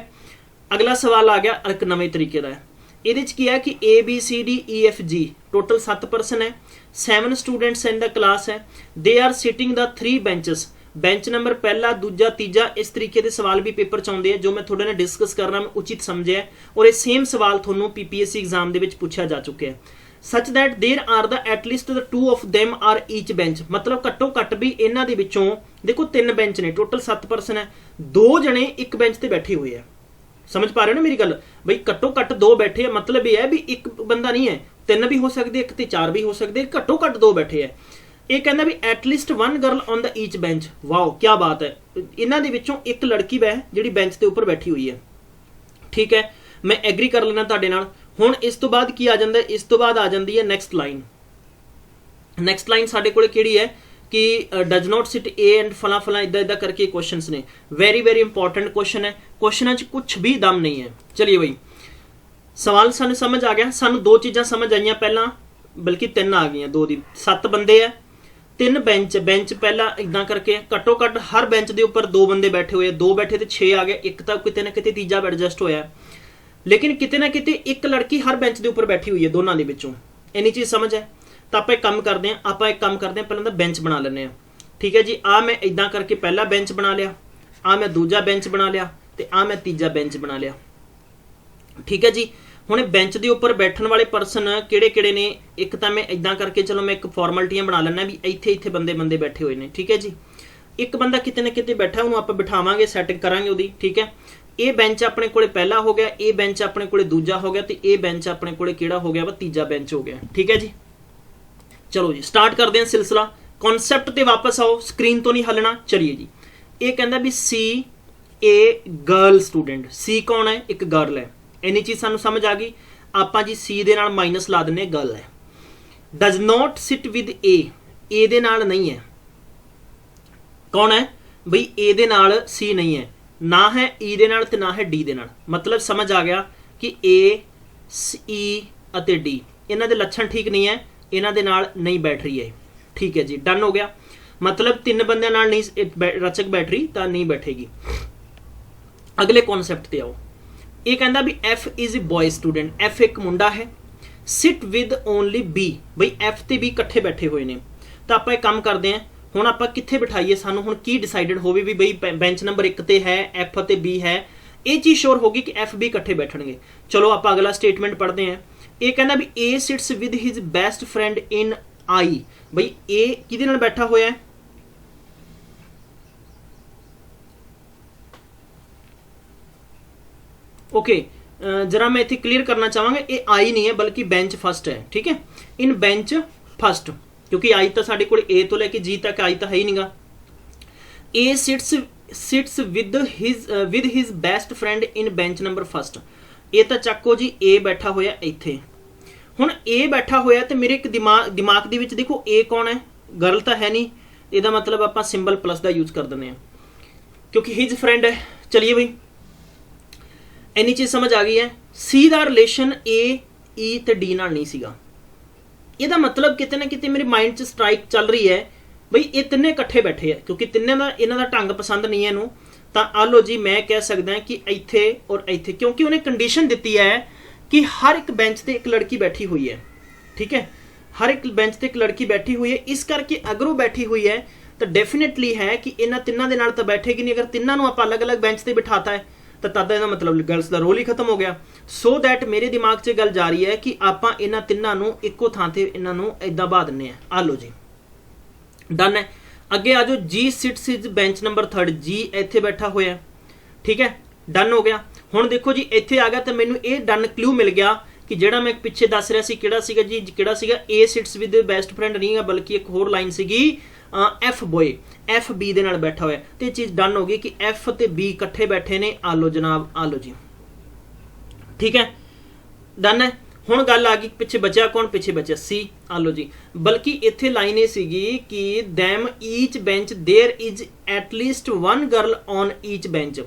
अगला सवाल आ गया एक नवे तरीके का है। ये किया कि A B C D E F G total 7 person है, 7 स्टूडेंट्स इन द क्लास है। They are sitting the 3 benches, bench number पहला दूजा तीजा, इस तरीके के सवाल भी पेपर च आउंदे हैं जो मैं थोड़े ने डिस्कस करना मैं उचित समझे है। और ये सेम सवाल थोनों पीपीएससी एग्जाम के पूछा जा चुके हैं। Such that there are the at least the 2 of them are each bench, मतलब घट्टो घट्ट भी इन्हां दे विचों देखो 3 बेंच ने, टोटल 7 पर्सन है, 2 जने एक बेंच ते बैठे हुए हैं। समझ पा रहे हो ना मेरी गल? भाई घट्टो घट्ट 2 बैठे है, मतलब ये है भी एक बंदा नहीं है, 3 भी हो सकते, 1 ते 4 भी हो सकते, घट्टो घट्ट 2 बैठे है। ये कहना भी at least 1 girl on the each bench. Wow क्या बात है, इन्हां दे विचों एक लड़की वह जिहड़ी बेंच के उपर बैठी हुई है। ठीक है, मैं एग्री कर लेना तुहाडे नाल। हुण इस तो बाद की आ जांदा है, इस तो बाद आ जांदी है नैक्सट लाइन। नैक्सट लाइन साडे कोल किहड़ी है कि does not seat A and फला फला इदा इदा करके क्वेश्चंस ने। वेरी वेरी इंपॉर्टेंट क्वेश्चन है, क्वेश्चन कुछ भी दम नहीं है। चलिए भाई सवाल सानू समझ आ गया। सानू 2 चीज़ां समझ आईयां पहला, बल्कि 3 आ गई, 2 दी 7 बंदे है, 3 बेंच, बेंच पहला इदा करके घट्टो घट्ट हर बेंच के उपर 2 बंदे बैठे हुए, 2 बैठे तो 6 आ गए, एक तो किते ना किते तीजा एडजस्ट होया, लेकिन किते ना किते एक लड़की हर बेंच के उपर बैठी हुई है दोनों के विचों। इन्नी चीज़ समझ है। तो आप एक काम करते हैं, पहले तो बेंच बना लें। ठीक है जी, आ मैं इदा करके पहला बेंच बना लिया, आ मैं दूजा बेंच बना लिया, तो आ मैं तीजा बेंच बना लिया। ठीक है जी, हुण बेंच के उपर बैठण वाले परसन किहड़े किहड़े ने, एक तो मैं इदा करके चलो मैं एक फॉर्मैलिटियां बना लेना भी इत्थे इत्थे बंदे बंदे बैठे हुए हैं। ठीक है जी, एक बंदा किते ना किते बैठा, उन्होंने आप बिठावांगे, सैटिंग करांगे उहदी। ठीक है, ये बेंच अपने कोले पहला हो गया, ये बेंच अपने कोले दूजा हो गया, तो ये बेंच अपने कोले किहड़ा हो गया वा तीजा बेंच हो गया। ठीक है जी, चलो जी स्टार्ट करते हैं सिलसिला। कॉन्सैप्ट ते वापस आओ, स्क्रीन तो नहीं हलना। चलिए जी, ये कहता भी सी ए गर्ल स्टूडेंट, सी कौन है? एक गर्ल है। इन्नी चीज़ सानू समझ आ गई। आप जी सी दे नाल माइनस ला देने, गर्ल है। डज नॉट सिट विद ए दे नाल नहीं है, कौन है बई? ए दे नाल सी नहीं है, ना है ई दे नाल ते ना है डी दे नाल। मतलब समझ आ गया कि ए ई अते डी इन्हां दे लक्षण ठीक नहीं है, इन्हां दे नाल नहीं बैठ रही है। ठीक है जी, डन हो गया। मतलब 3 बंदे नाल नहीं रचक बैठ रही तो नहीं बैठेगी। अगले कॉन्सैप्ट ते आओ। ये कहता भी F is a boy student, F एक मुंडा है, सिट विद ओनली बी, बई एफ ते बी कट्ठे बैठे हुए ने। तो आप एक काम करते हैं, हुण आपां कित्थे बिठाइए, सानू हुण की डिसाइडेड होवे भी बई बेंच नंबर 1 ते है एफ ते बी है, ये चीज़ श्योर होगी कि एफ बी कट्ठे बैठणगे। चलो आप अगला स्टेटमेंट पढ़ते हैं। ये कहना भी A sits with his best friend in I, बई ए किहदे नाल बैठा होया है? ओके जरा मैं इत्थे क्लियर करना चाहांगा, ये आई नहीं है बल्कि बेंच फर्स्ट है। ठीक है, इन बेंच फर्स्ट, क्योंकि आई तो साडे कोल ए तो लेके जी तक आई तो है ही नहीं गा। A sits with his best friend in bench number first. ये तो चक्को जी ए बैठा होया इत्थे। हुण ए बैठा होया तो मेरे एक दिमाग दे विच देखो ए कौन है? गर्ल तो है नहीं, इहदा मतलब आपां सिंबल प्लस का यूज कर देने हैं क्योंकि हिज फ्रेंड है। चलिए भाई इन्नी चीज़ समझ आ गई है। सी का रिलेशन ए ई ते डी नाल नहीं सीगा। ਇਹਦਾ मतलब कितने ना कितने मेरे माइंड च स्ट्राइक चल रही है बई ये तिन्ने इकट्ठे बैठे है, क्योंकि तिन्ने का इन्हों का ढंग पसंद नहीं है इनू। तो आ लो जी मैं कह सकदा कि इत्थे और इत्थे, क्योंकि उन्हें कंडीशन दी है कि हर एक बेंच ते एक लड़की बैठी हुई है। ठीक है, हर एक बेंच ते एक लड़की बैठी हुई है, इस करके अगर वो बैठी हुई है तो डेफिनेटली है कि इन्हां तिन्नां दे नाल तो बैठेगी नहीं। अगर तिन्नां नूं आपां अलग अलग बेंच ते बिठाता है तो तद इसका मतलब गर्ल्स का रोल ही खत्म हो गया। सो दैट मेरे दिमाग से गल जा रही है कि आपां इन्हां तिन्नां नूं इक्को थां ते इन्हां नूं इदां बहा दिंदे आ। आ लो जी डन है। अगे आ जाओ, जी सिट्स इज बेंच नंबर 3, जी इत्थे बैठा होया। ठीक है, डन हो गया। हुण देखो जी इत्थे आ गया तो मैनूं ये डन क्लू मिल गया कि जिहड़ा मैं पिछे दस रहा सी किहड़ा सीगा जी, किहड़ा सीगा? A sits with best friend नहीं है बल्कि एक होर लाइन सीगी एफ बॉय, एफ बी दे नाल बैठा हुआ। तो चीज़ डन हो गई कि एफ ते बी इकट्ठे बैठे ने। आ लो जनाब, आ लो जी, ठीक है डन है। हुण गल आ गई पिछे बचा कौन? पिछे बचा सी। आ लो जी, बल्कि इत्थे लाइन ये सीगी कि them each bench there is at least 1 girl on each bench.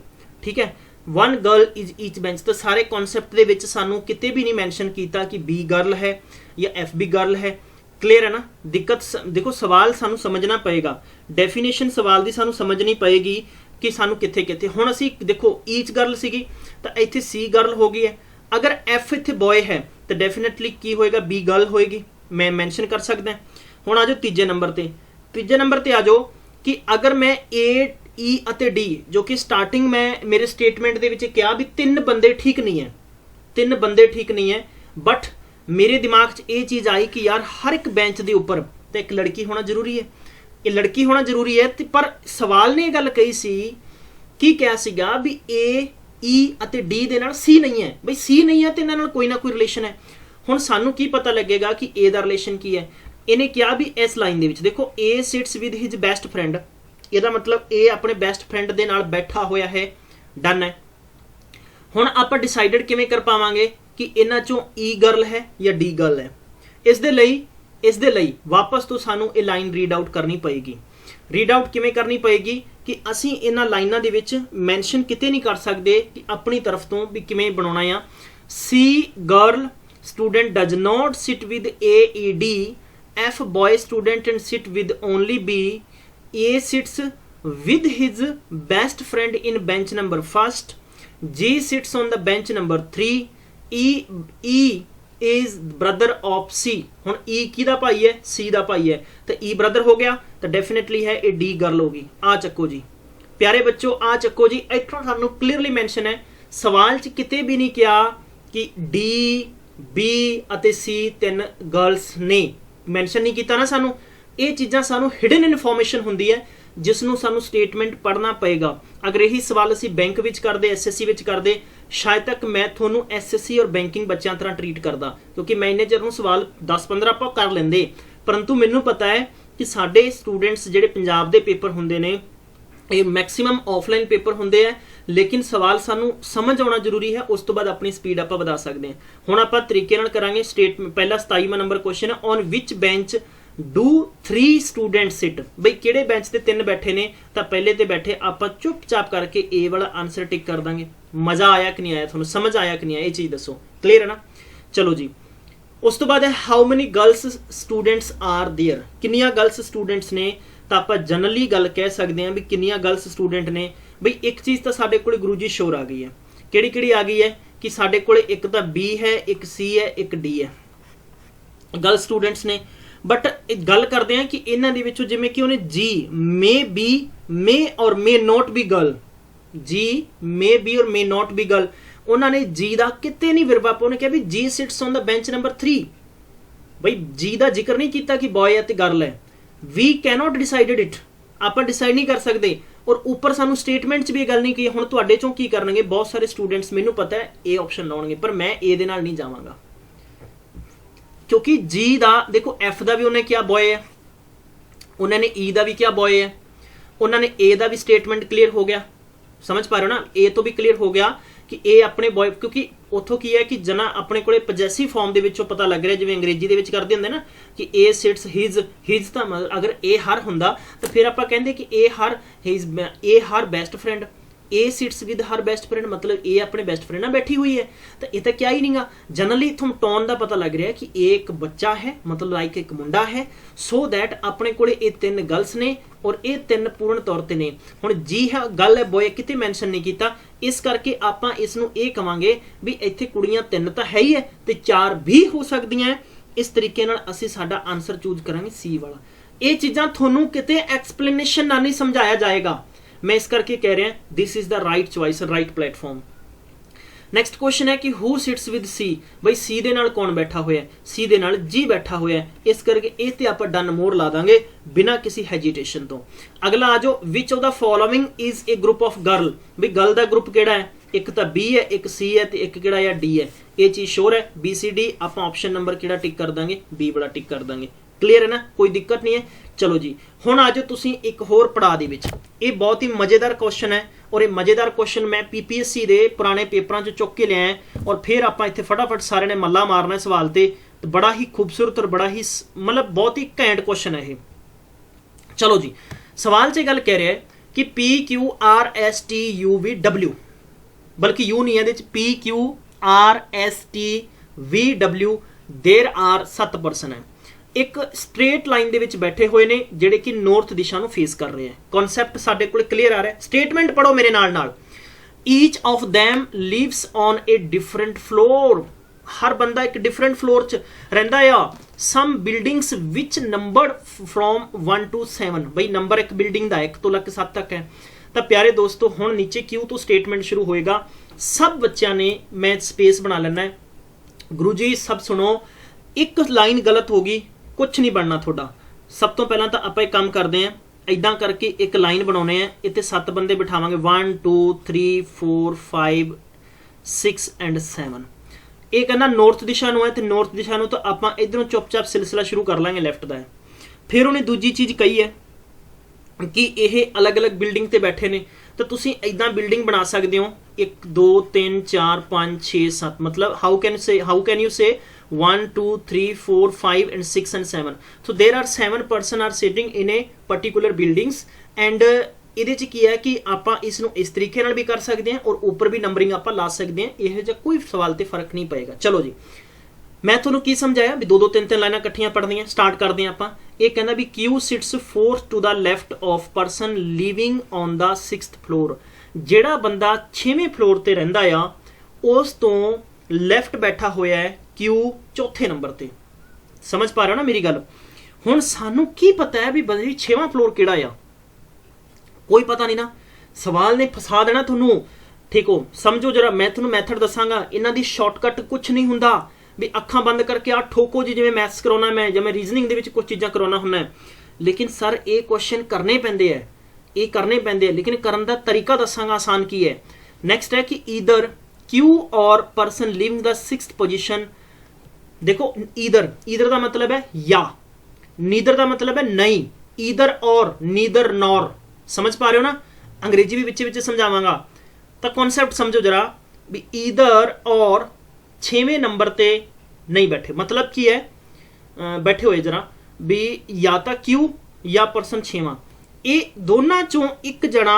ठीक है, 1 गर्ल इज ईच बेंच। तो सारे कॉन्सैप्ट दे विच सानू किते भी नहीं मैंशन किया कि बी गर्ल है या एफ बी गर्ल है। क्लीयर है ना? दिक्कत देखो, सवाल सानू समझना पएगा, डेफिनेशन सवाल की सानू समझनी पएगी कि सानू कित्थे कित्थे। हुण असीं देखो ईच गर्ल सीगी तो इत्थे सी गर्ल हो गई है। अगर एफ इत्थे बॉय है तो डेफिनेटली की होएगा? बी गर्ल होएगी। मैं मैंशन कर सकदा। हुण आ जाओ तीजे नंबर ते। तीजे नंबर ते आ जाओ कि अगर मैं ए ई अते डी, जो कि स्टार्टिंग में मेरे स्टेटमेंट दे विच कहा भी 3 बंदे ठीक नहीं है, 3 बंदे ठीक नहीं है, बट मेरे दिमाग च ये चीज़ आई कि यार हर एक बेंच के उपर तो एक लड़की होना जरूरी है। ये लड़की होना जरूरी है पर सवाल ने गल कही सी की क्या सीगा भी ए ई अते डी दे नाल सी नहीं है बई सी नहीं है तो इन्हां नाल कोई ना कोई रिलेशन है हुण सानू की पता लगेगा कि ए दा रिलेशन की है इन्हें क्या भी इस लाइन दे विच देखो A sits with his best friend ਇਹਦਾ मतलब ए अपने बेस्ट फ्रेंड दे नाल बैठा होया है डन है हुण आपां डिसाइडेड किवें कर पावांगे कि इन्हां चों ई गर्ल है या डी गर्ल है इस दे लई वापस तो सानू ये लाइन रीड आउट करनी पएगी रीड आउट किवें करनी पएगी कि असीं इन्हां लाइनां दे विच मैंशन किते नहीं कर सकदे कि अपनी तरफ तो भी किवें बनाउणा आ C girl student does not sit with A E D F boy student and sit with only B A sits with his best friend in bench number first. G sits on the bench number 3. E is brother of C. हुण E किहदा भाई है C दा भाई है तो E brother हो गया तो डेफिनेटली है ये D गर्ल होगी आ चक्को जी प्यारे बच्चों आ चक्को जी इत्थों सानू क्लीयरली मैंशन है सवाल च किते भी नहीं किया कि D B अते C तीन गर्ल्स ने मैंशन नहीं किया ना सानू ये चीज़ां सानू हिडन इनफॉर्मेशन हुंदी है जिसनों सानू स्टेटमेंट पढ़ना पएगा अगर यही सवाल असीं बैंक विच करदे SSC विच करदे शायद तक मैं थोनू SSC और बैंकिंग बच्चों तरह ट्रीट करदा क्योंकि मैं इन्ने चਿਰ ਨੂੰ सवाल 10-15 ਆਪਾਂ कर लेंदे परंतु मैनू पता है कि साडे स्टूडेंट्स जिहड़े पंजाब दे पेपर हुंदे ने ये मैक्सीमम ऑफलाइन पेपर होंगे है लेकिन सवाल सानू समझ आना जरूरी है उस तो बाद अपनी स्पीड आप बता सकते हैं हुण आप तरीके नाल करांगे स्टेट पहला 27वां नंबर क्वेश्चन है on which bench do 3 student sit बई किहड़े बेंच ते 3 बैठे ने तो पहले ते बैठे आप चुपचाप करके ए वाला आंसर टिक कर देंगे मजा आया कि नहीं आया थोड़ा समझ आया कि नहीं आया ये चीज़ दसो क्लीयर है ना चलो जी उस तो बाद है how many girls students are there कितनियां गर्ल्स स्टूडेंट्स ने तो आप जनरली गल कह सकते हैं भी कितनियां गर्ल्स स्टूडेंट ने बई एक चीज़ तो साडे कोल गुरु जी शोर आ गई है किहड़ी किहड़ी आ गई है कि साडे कोल एक तो बी है एक सी है एक डी है गर्ल्स स्टूडेंट्स ने बट गल करते हैं कि इन्हां दे विचों जिवें कि उन्हें जी मे बी मे और may not be girl G may be और मे नॉट बी गर्ल उन्होंने जी का कितने नहीं विरवा उन्हें कहा भी G sits on the bench number 3 बई जी का जिक्र नहीं किया कि बॉय है तो गर्ल है वी कैनॉट डिसाइडेड इट आप डिसाइड नहीं कर सकते और ऊपर सानू स्टेटमेंट च भी गल नहीं की हुण तुहाडे चों की करनगे बहुत सारे स्टूडेंट्स मैनू पता है ए ऑप्शन लाउणगे पर मैं ए दे नाल नहीं जावांगा क्योंकि जी दा देखो एफ दा भी उन्हें क्या बॉय है उन्होंने ई दा भी क्या बॉय है उन्होंने ए दा भी स्टेटमेंट क्लीयर हो गया समझ पा रहे हो ना ए तो भी क्लीयर हो गया कि ए अपने बॉय क्योंकि उतों की है कि जना अपने को पजेसिव फॉर्म के विचों पता लग रहा जिवें अंग्रेजी के करते होंगे ना कि ए सिट्स हिज तो अगर ए हर हुंदा तो फिर आप कहते कि A her best friend A sits with her best friend मतलब ए अपने बेस्ट फ्रेंड ना बैठी हुई है तो ये तो क्या ही नहीं गा जनरली इतों टोन का पता लग रहा है कि एक बच्चा है मतलब लाइक एक मुंडा है सो दैट अपने को 3 गर्ल्स ने और ये 3 पूर्ण तौर पर ने हुण जी है गल है बॉय किते मैंशन नहीं किया इस करके आप इसनूं ये कहांगे भी इत्थे कुड़ियां 3 तो है ही है तो 4 भी हो सकदियां इस तरीके नाल असीं साडा आंसर चूज करांगे सी वाला ये चीज़ां तुहानूं किते एक्सप्लेनेशन नाल नहीं समझाया जाएगा मैं इस करके कह रहा हूं this is the right choice right platform next question है कि हु सिट्स विद सी बई सी दे नाल कौन बैठा हुआ है सी दे नाल जी बैठा हुआ है इस करके ये ते आप डन मोर ला देंगे बिना किसी हेजिटेशन तो अगला आ जाओ विच of the following is a group of girl भी गर्ल का ग्रुप केड़ा है एक तो बी है एक सी है तो एक केड़ा डी है ये चीज़ श्योर है बी सी डी आप ऑप्शन नंबर केड़ा टिक कर देंगे बी वाला टिक कर देंगे क्लीयर है ना कोई दिक्कत नहीं है चलो जी हुण आ जाओ तुसीं एक होर पड़ाव दे विच ये बहुत ही मज़ेदार क्वेश्चन है और ये मज़ेदार क्वेश्चन मैं PPSC के पुराने पेपरों चों चुक के लिया और फिर आप इत्थे फटाफट सारे ने मल्ला मारना है सवाल ते तो बड़ा ही खूबसूरत और बड़ा ही मतलब बहुत ही घैंट क्वेश्चन है ये चलो जी सवाल च गल कह रहा है कि PQRSTUVW बल्कि यू नहीं है PQRSTVW देर आर 7 पर्सन है एक स्ट्रेट लाइन दे विच बैठे हुए ने जिहड़े कि नॉर्थ दिशा नूं फेस कर रहे हैं कॉन्सैप्ट साडे कोल क्लीयर आ रहा है स्टेटमेंट पढ़ो मेरे नाल each of them lives on a different floor हर बंदा एक डिफरेंट फ्लोर च रहिंदा आ some buildings which numbered from 1 to 7 बई नंबर एक बिल्डिंग का 1 तो लग 7 तक है तो प्यारे दोस्तों हुण नीचे क्यों तो स्टेटमेंट शुरू होएगा सब बच्चों ने मैं स्पेस बना लेना है गुरु जी सब सुनो एक लाइन गलत होगी कुछ नहीं बनना थोड़ा सब तो पहला तो आप एक काम करते हैं, इदा करके एक लाइन बनाने हैं, इतने 7 बंदे बिठावांगे 1 2 3 4 5 6 एंड 7। ये कहना नॉर्थ दिशा है, तो नॉर्थ दिशा तो आप इधरों चुपचाप सिलसिला शुरू कर लेंगे लैफ्ट का। फिर उन्हें दूजी चीज़ कही है कि ये अलग अलग बिल्डिंग ते बैठे ने, तो तुसी इदा बिल्डिंग बना सकते हो 1 2 3 4 5 6 7, मतलब हाउ कैन यू से 1 2 3 4 5 and 6 and 7। so there are 7 person are sitting in a particular buildings and ਇਹਦੇ ਚ ਕੀ ਹੈ ਕਿ ਆਪਾਂ ਇਸ ਨੂੰ ਇਸ ਤਰੀਕੇ ਨਾਲ ਵੀ ਕਰ ਸਕਦੇ ਹਾਂ ਔਰ ਉੱਪਰ ਵੀ ਨੰਬਰਿੰਗ ਆਪਾਂ ਲਾ ਸਕਦੇ ਹਾਂ, ਇਹੋ ਜਿਹਾ ਕੋਈ ਸਵਾਲ ਤੇ ਫਰਕ ਨਹੀਂ ਪਏਗਾ। ਚਲੋ ਜੀ, मैं ਤੁਹਾਨੂੰ ਕੀ ਸਮਝਾਇਆ ਵੀ 2 2 3 3 ਲਾਈਨਾਂ ਇਕੱਠੀਆਂ ਪੜ੍ਹਨੀਆਂ। ਸਟਾਰਟ ਕਰਦੇ ਹਾਂ ਆਪਾਂ। ਇਹ ਕਹਿੰਦਾ ਵੀ Q sits 4th to the left of person living on the 6th floor। ਜਿਹੜਾ ਬੰਦਾ 6ਵੇਂ ਫਲੋਰ ਤੇ ਰਹਿੰਦਾ ਆ ਉਸ ਤੋਂ ਲੈਫਟ ਬੈਠਾ ਹੋਇਆ ਹੈ Q ਚੌਥੇ ਨੰਬਰ ਤੇ। ਸਮਝ ਪਾ ਰਹੇ ਹੋ ਨਾ ਮੇਰੀ ਗੱਲ? ਹੁਣ ਸਾਨੂੰ ਕੀ ਪਤਾ ਹੈ ਵੀ ਬੰਦੇ 6ਵਾਂ ਫਲੋਰ ਕਿਹੜਾ ਆ? ਕੋਈ ਪਤਾ ਨਹੀਂ ਨਾ। ਸਵਾਲ ਨੇ ਫਸਾ ਦੇਣਾ ਤੁਹਾਨੂੰ। ਠੀਕ ਹੋ? ਸਮਝੋ ਜਰਾ, ਮੈਂ ਤੁਹਾਨੂੰ ਮੈਥਡ ਦੱਸਾਂਗਾ। ਇਹਨਾਂ ਦੀ ਸ਼ਾਰਟਕਟ ਕੁਝ ਨਹੀਂ ਹੁੰਦਾ ਵੀ ਅੱਖਾਂ ਬੰਦ ਕਰਕੇ ਆ ਠੋਕੋ ਜੀ, ਜਿਵੇਂ ਮੈਥਸ ਕਰਾਉਣਾ ਮੈਂ ਜਾਂ ਮੈਂ ਰੀਜ਼ਨਿੰਗ ਦੇ ਵਿੱਚ ਕੁਝ ਚੀਜ਼ਾਂ ਕਰਾਉਣਾ ਹੁੰਦਾ। ਲੇਕਿਨ ਸਰ ਇਹ ਕੁਐਸਚਨ ਕਰਨੇ ਪੈਂਦੇ ਆ, ਇਹ ਕਰਨੇ ਪੈਂਦੇ ਆ, ਲੇਕਿਨ ਕਰਨ ਦਾ ਤਰੀਕਾ ਦੱਸਾਂਗਾ ਆਸਾਨ ਕੀ ਹੈ। ਨੈਕਸਟ ਹੈ ਕਿ ਈਦਰ Q और person living the 6th position. देखो ईदर का मतलब है या, नीदर का मतलब है नहीं, ईदर और नीदर नॉर। समझ पा रहे हो ना? अंग्रेजी भी विच समझावांगा, तो कॉन्सेप्ट समझो जरा भी ईदर और 6वें नंबर ते नहीं बैठे, मतलब की है बैठे हुए जरा भी या तो Q या पर्सन 6वां, ये दोनों चों एक जना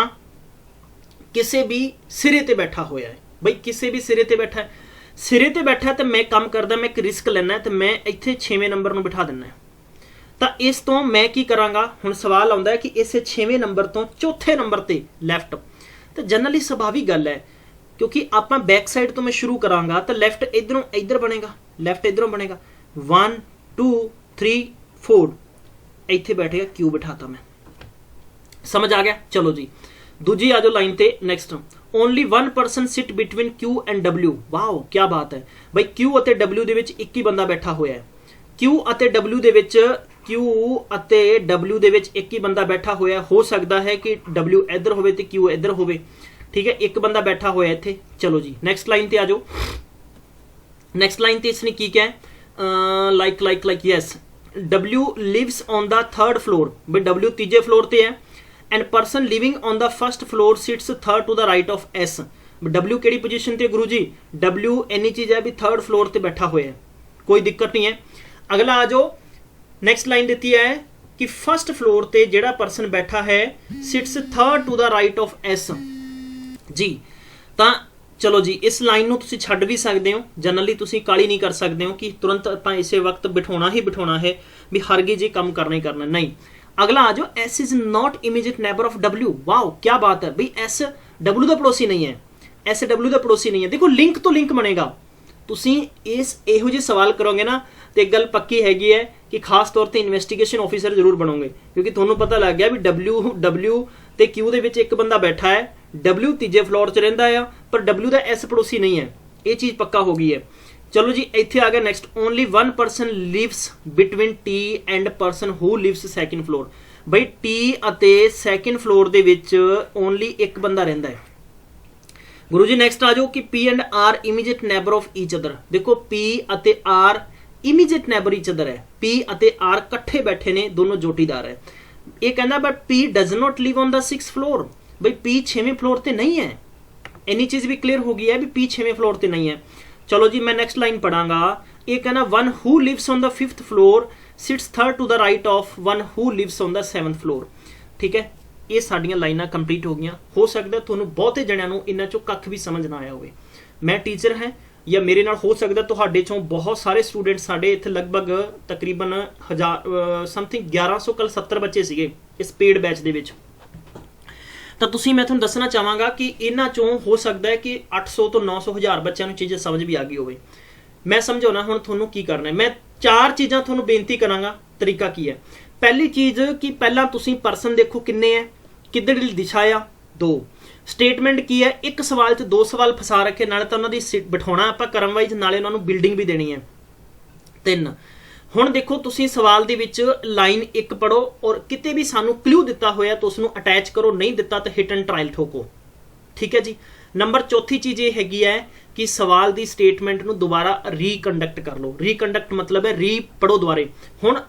किसी भी सिरे ते बैठा होया है। बई किसी भी सिरे ते बैठा है, सिरे ते बैठा है तो मैं काम करदा, मैं एक रिस्क लेना है तो मैं इत्थे 6वें नंबर नूं बिठा दिना है। तो इस तो मैं की करांगा, हुण सवाल आउंदा है कि इस 6वें नंबर तो चौथे नंबर ते लैफ्ट। तो जनरली सुभाविक गल है क्योंकि आप बैक साइड तो मैं शुरू करांगा तो लैफ्ट इधरों इधर बनेगा, लैफ्ट इधरों बनेगा 1 2 3 4, इत्थे बैठेगा Q बिठाता मैं। समझ आ गया? चलो जी दूजी आ जाओ लाइन ते। Next, only 1 person sit between Q and W। Wow क्या बात है भाई, Q ਅਤੇ W ਦੇ ਵਿੱਚ ਇੱਕ ਹੀ ਬੰਦਾ ਬੈਠਾ ਹੋਇਆ ਹੈ। Q ਅਤੇ W ਦੇ ਵਿੱਚ ਇੱਕ ਹੀ ਬੰਦਾ ਬੈਠਾ ਹੋਇਆ। ਹੋ ਸਕਦਾ ਹੈ ਕਿ W ਇੱਧਰ ਹੋਵੇ ਤੇ Q ਇੱਧਰ ਹੋਵੇ। ਠੀਕ ਹੈ, ਇੱਕ ਬੰਦਾ ਬੈਠਾ ਹੋਇਆ ਇੱਥੇ। ਚਲੋ ਜੀ ਨੈਕਸਟ ਲਾਈਨ ਤੇ ਆ ਜਾਓ। ਨੈਕਸਟ ਲਾਈਨ ਤੇ ਇਸਨੇ ਕੀ ਕਿਹਾ? Like yes, W lives on the 3rd floor. ਬਈ W ਤੀਜੇ ਫਲੋਰ ਤੇ ਹੈ and person living on the first floor sits 3rd to the right of S। W केड़ी पोजीशन ते गुरु जी? W इन्नी चीज है भी 3rd फ्लोर ते बैठा हुआ है, कोई दिक्कत नहीं है। अगला आ जाओ, नेक्स्ट लाइन देती है कि फर्स्ट फ्लोर ते जेड़ा पर्सन बैठा है sits 3rd to the right of S जी। तो चलो जी इस लाइन नूं तुसीं छड्ड भी सकते हो, जनरली तुसीं काली नहीं कर सकते हो कि तुरंत आपां इसे वक्त बिठाउणा ही बिठाउणा है भी हर गी जी काम करना ही करना, नहीं। अगला आ जाओ, S is not immediate neighbour of W। Wow क्या बात है भाई, S W का पड़ोसी नहीं है, S W का पड़ोसी नहीं है। देखो लिंक तो लिंक बनेगा। तुसीं इस इहो ਜਿਹੇ सवाल करोगे ना तो एक गल पक्की हैगी है कि खास तौर पर इन्वेस्टिगेशन ऑफिसर जरूर बनोगे, क्योंकि तुहानूं पता लग गया भी W ते Q दे विच एक बंदा बैठा है, W तीजे फ्लोर च रहिंदा है पर W का S पड़ोसी नहीं है, ये चीज़ पक्का हो गई है। चलो जी इत्थे आ गया next, only 1 person lives between T and person who lives 2nd floor. बई T ਅਤੇ 2nd फ्लोर ਦੇ ਵਿੱਚ ओनली एक बंदा ਰਹਿੰਦਾ है। गुरु जी नेक्स्ट आ जाओ कि P and R immediate neighbour of each other. देखो P ਅਤੇ R immediate neighbour each other है, P ਅਤੇ R ਇਕੱਠੇ बैठे ने, दोनों जोटीदार है। ये कहना but P does not live on the 6th floor. बई P 6वें फ्लोर ਤੇ नहीं है, इन्नी चीज़ भी क्लियर हो गई है भी P 6वें फ्लोर ਤੇ नहीं है। चलो जी मैं नेक्स्ट लाइन पढ़ांगा। ये कहना 1 who lives on the 5th floor sits 3rd to the right of 1 who lives on the 7th floor. ठीक है, ये साड़ियाँ लाइनां कंप्लीट हो गई। हो सकता है तुहानूं बहुते जणियां नूं इन्हां चों कख भी समझ ना आया होवे। मैं टीचर है या मेरे नाल हो सकता तुहाडे चों बहुत सारे स्टूडेंट, साडे इत्थे लगभग तकरीबन 1000 समथिंग 1100 कल 70 बच्चे सीगे इस पेड बैच दे विच। तो तुसीं मैं तुहानूं दसना चाहांगा कि इन्हां चों हो सकता है कि 800 तो 900 हज़ार बच्चों नूं चीज़ समझ भी आ गई होवे। मैं समझाउणा हुण तुहानूं की करना है। मैं 4 चीज़ां तुहानूं बेनती करांगा। तरीका की है? पहली चीज़ कि पहला तुसीं परसन देखो किन्ने है, किधर दिशा आ 2। स्टेटमेंट की है, एक सवाल च 2 सवाल फसा रखे, नाले तो उन्हां दी बिठाउणा आपां क्रम वाइज, नाले उन्हां नूं बिल्डिंग भी देनी है 3। ਹੁਣ ਦੇਖੋ ਤੁਸੀਂ ਸਵਾਲ ਦੇ ਵਿੱਚ ਲਾਈਨ 1 ਪੜੋ ਔਰ ਕਿਤੇ ਵੀ ਸਾਨੂੰ ਕਲੂ ਦਿੱਤਾ ਹੋਇਆ ਤਾਂ ਉਸ ਨੂੰ ਅਟੈਚ ਕਰੋ, ਨਹੀਂ ਦਿੱਤਾ ਤਾਂ ਹਿਟ ਐਂਡ ਟ੍ਰਾਇਲ ਠੋਕੋ। ਠੀਕ ਹੈ ਜੀ। ਨੰਬਰ ਚੌਥੀ ਚੀਜ਼ ਇਹ ਹੈਗੀ ਹੈ ਕਿ ਸਵਾਲ ਦੀ ਸਟੇਟਮੈਂਟ ਨੂੰ ਦੁਬਾਰਾ ਰੀਕੰਡਕਟ ਕਰ ਲਓ। ਰੀਕੰਡਕਟ ਮਤਲਬ ਹੈ ਰੀ ਪੜੋ ਦੁਬਾਰੇ। ਹੁਣ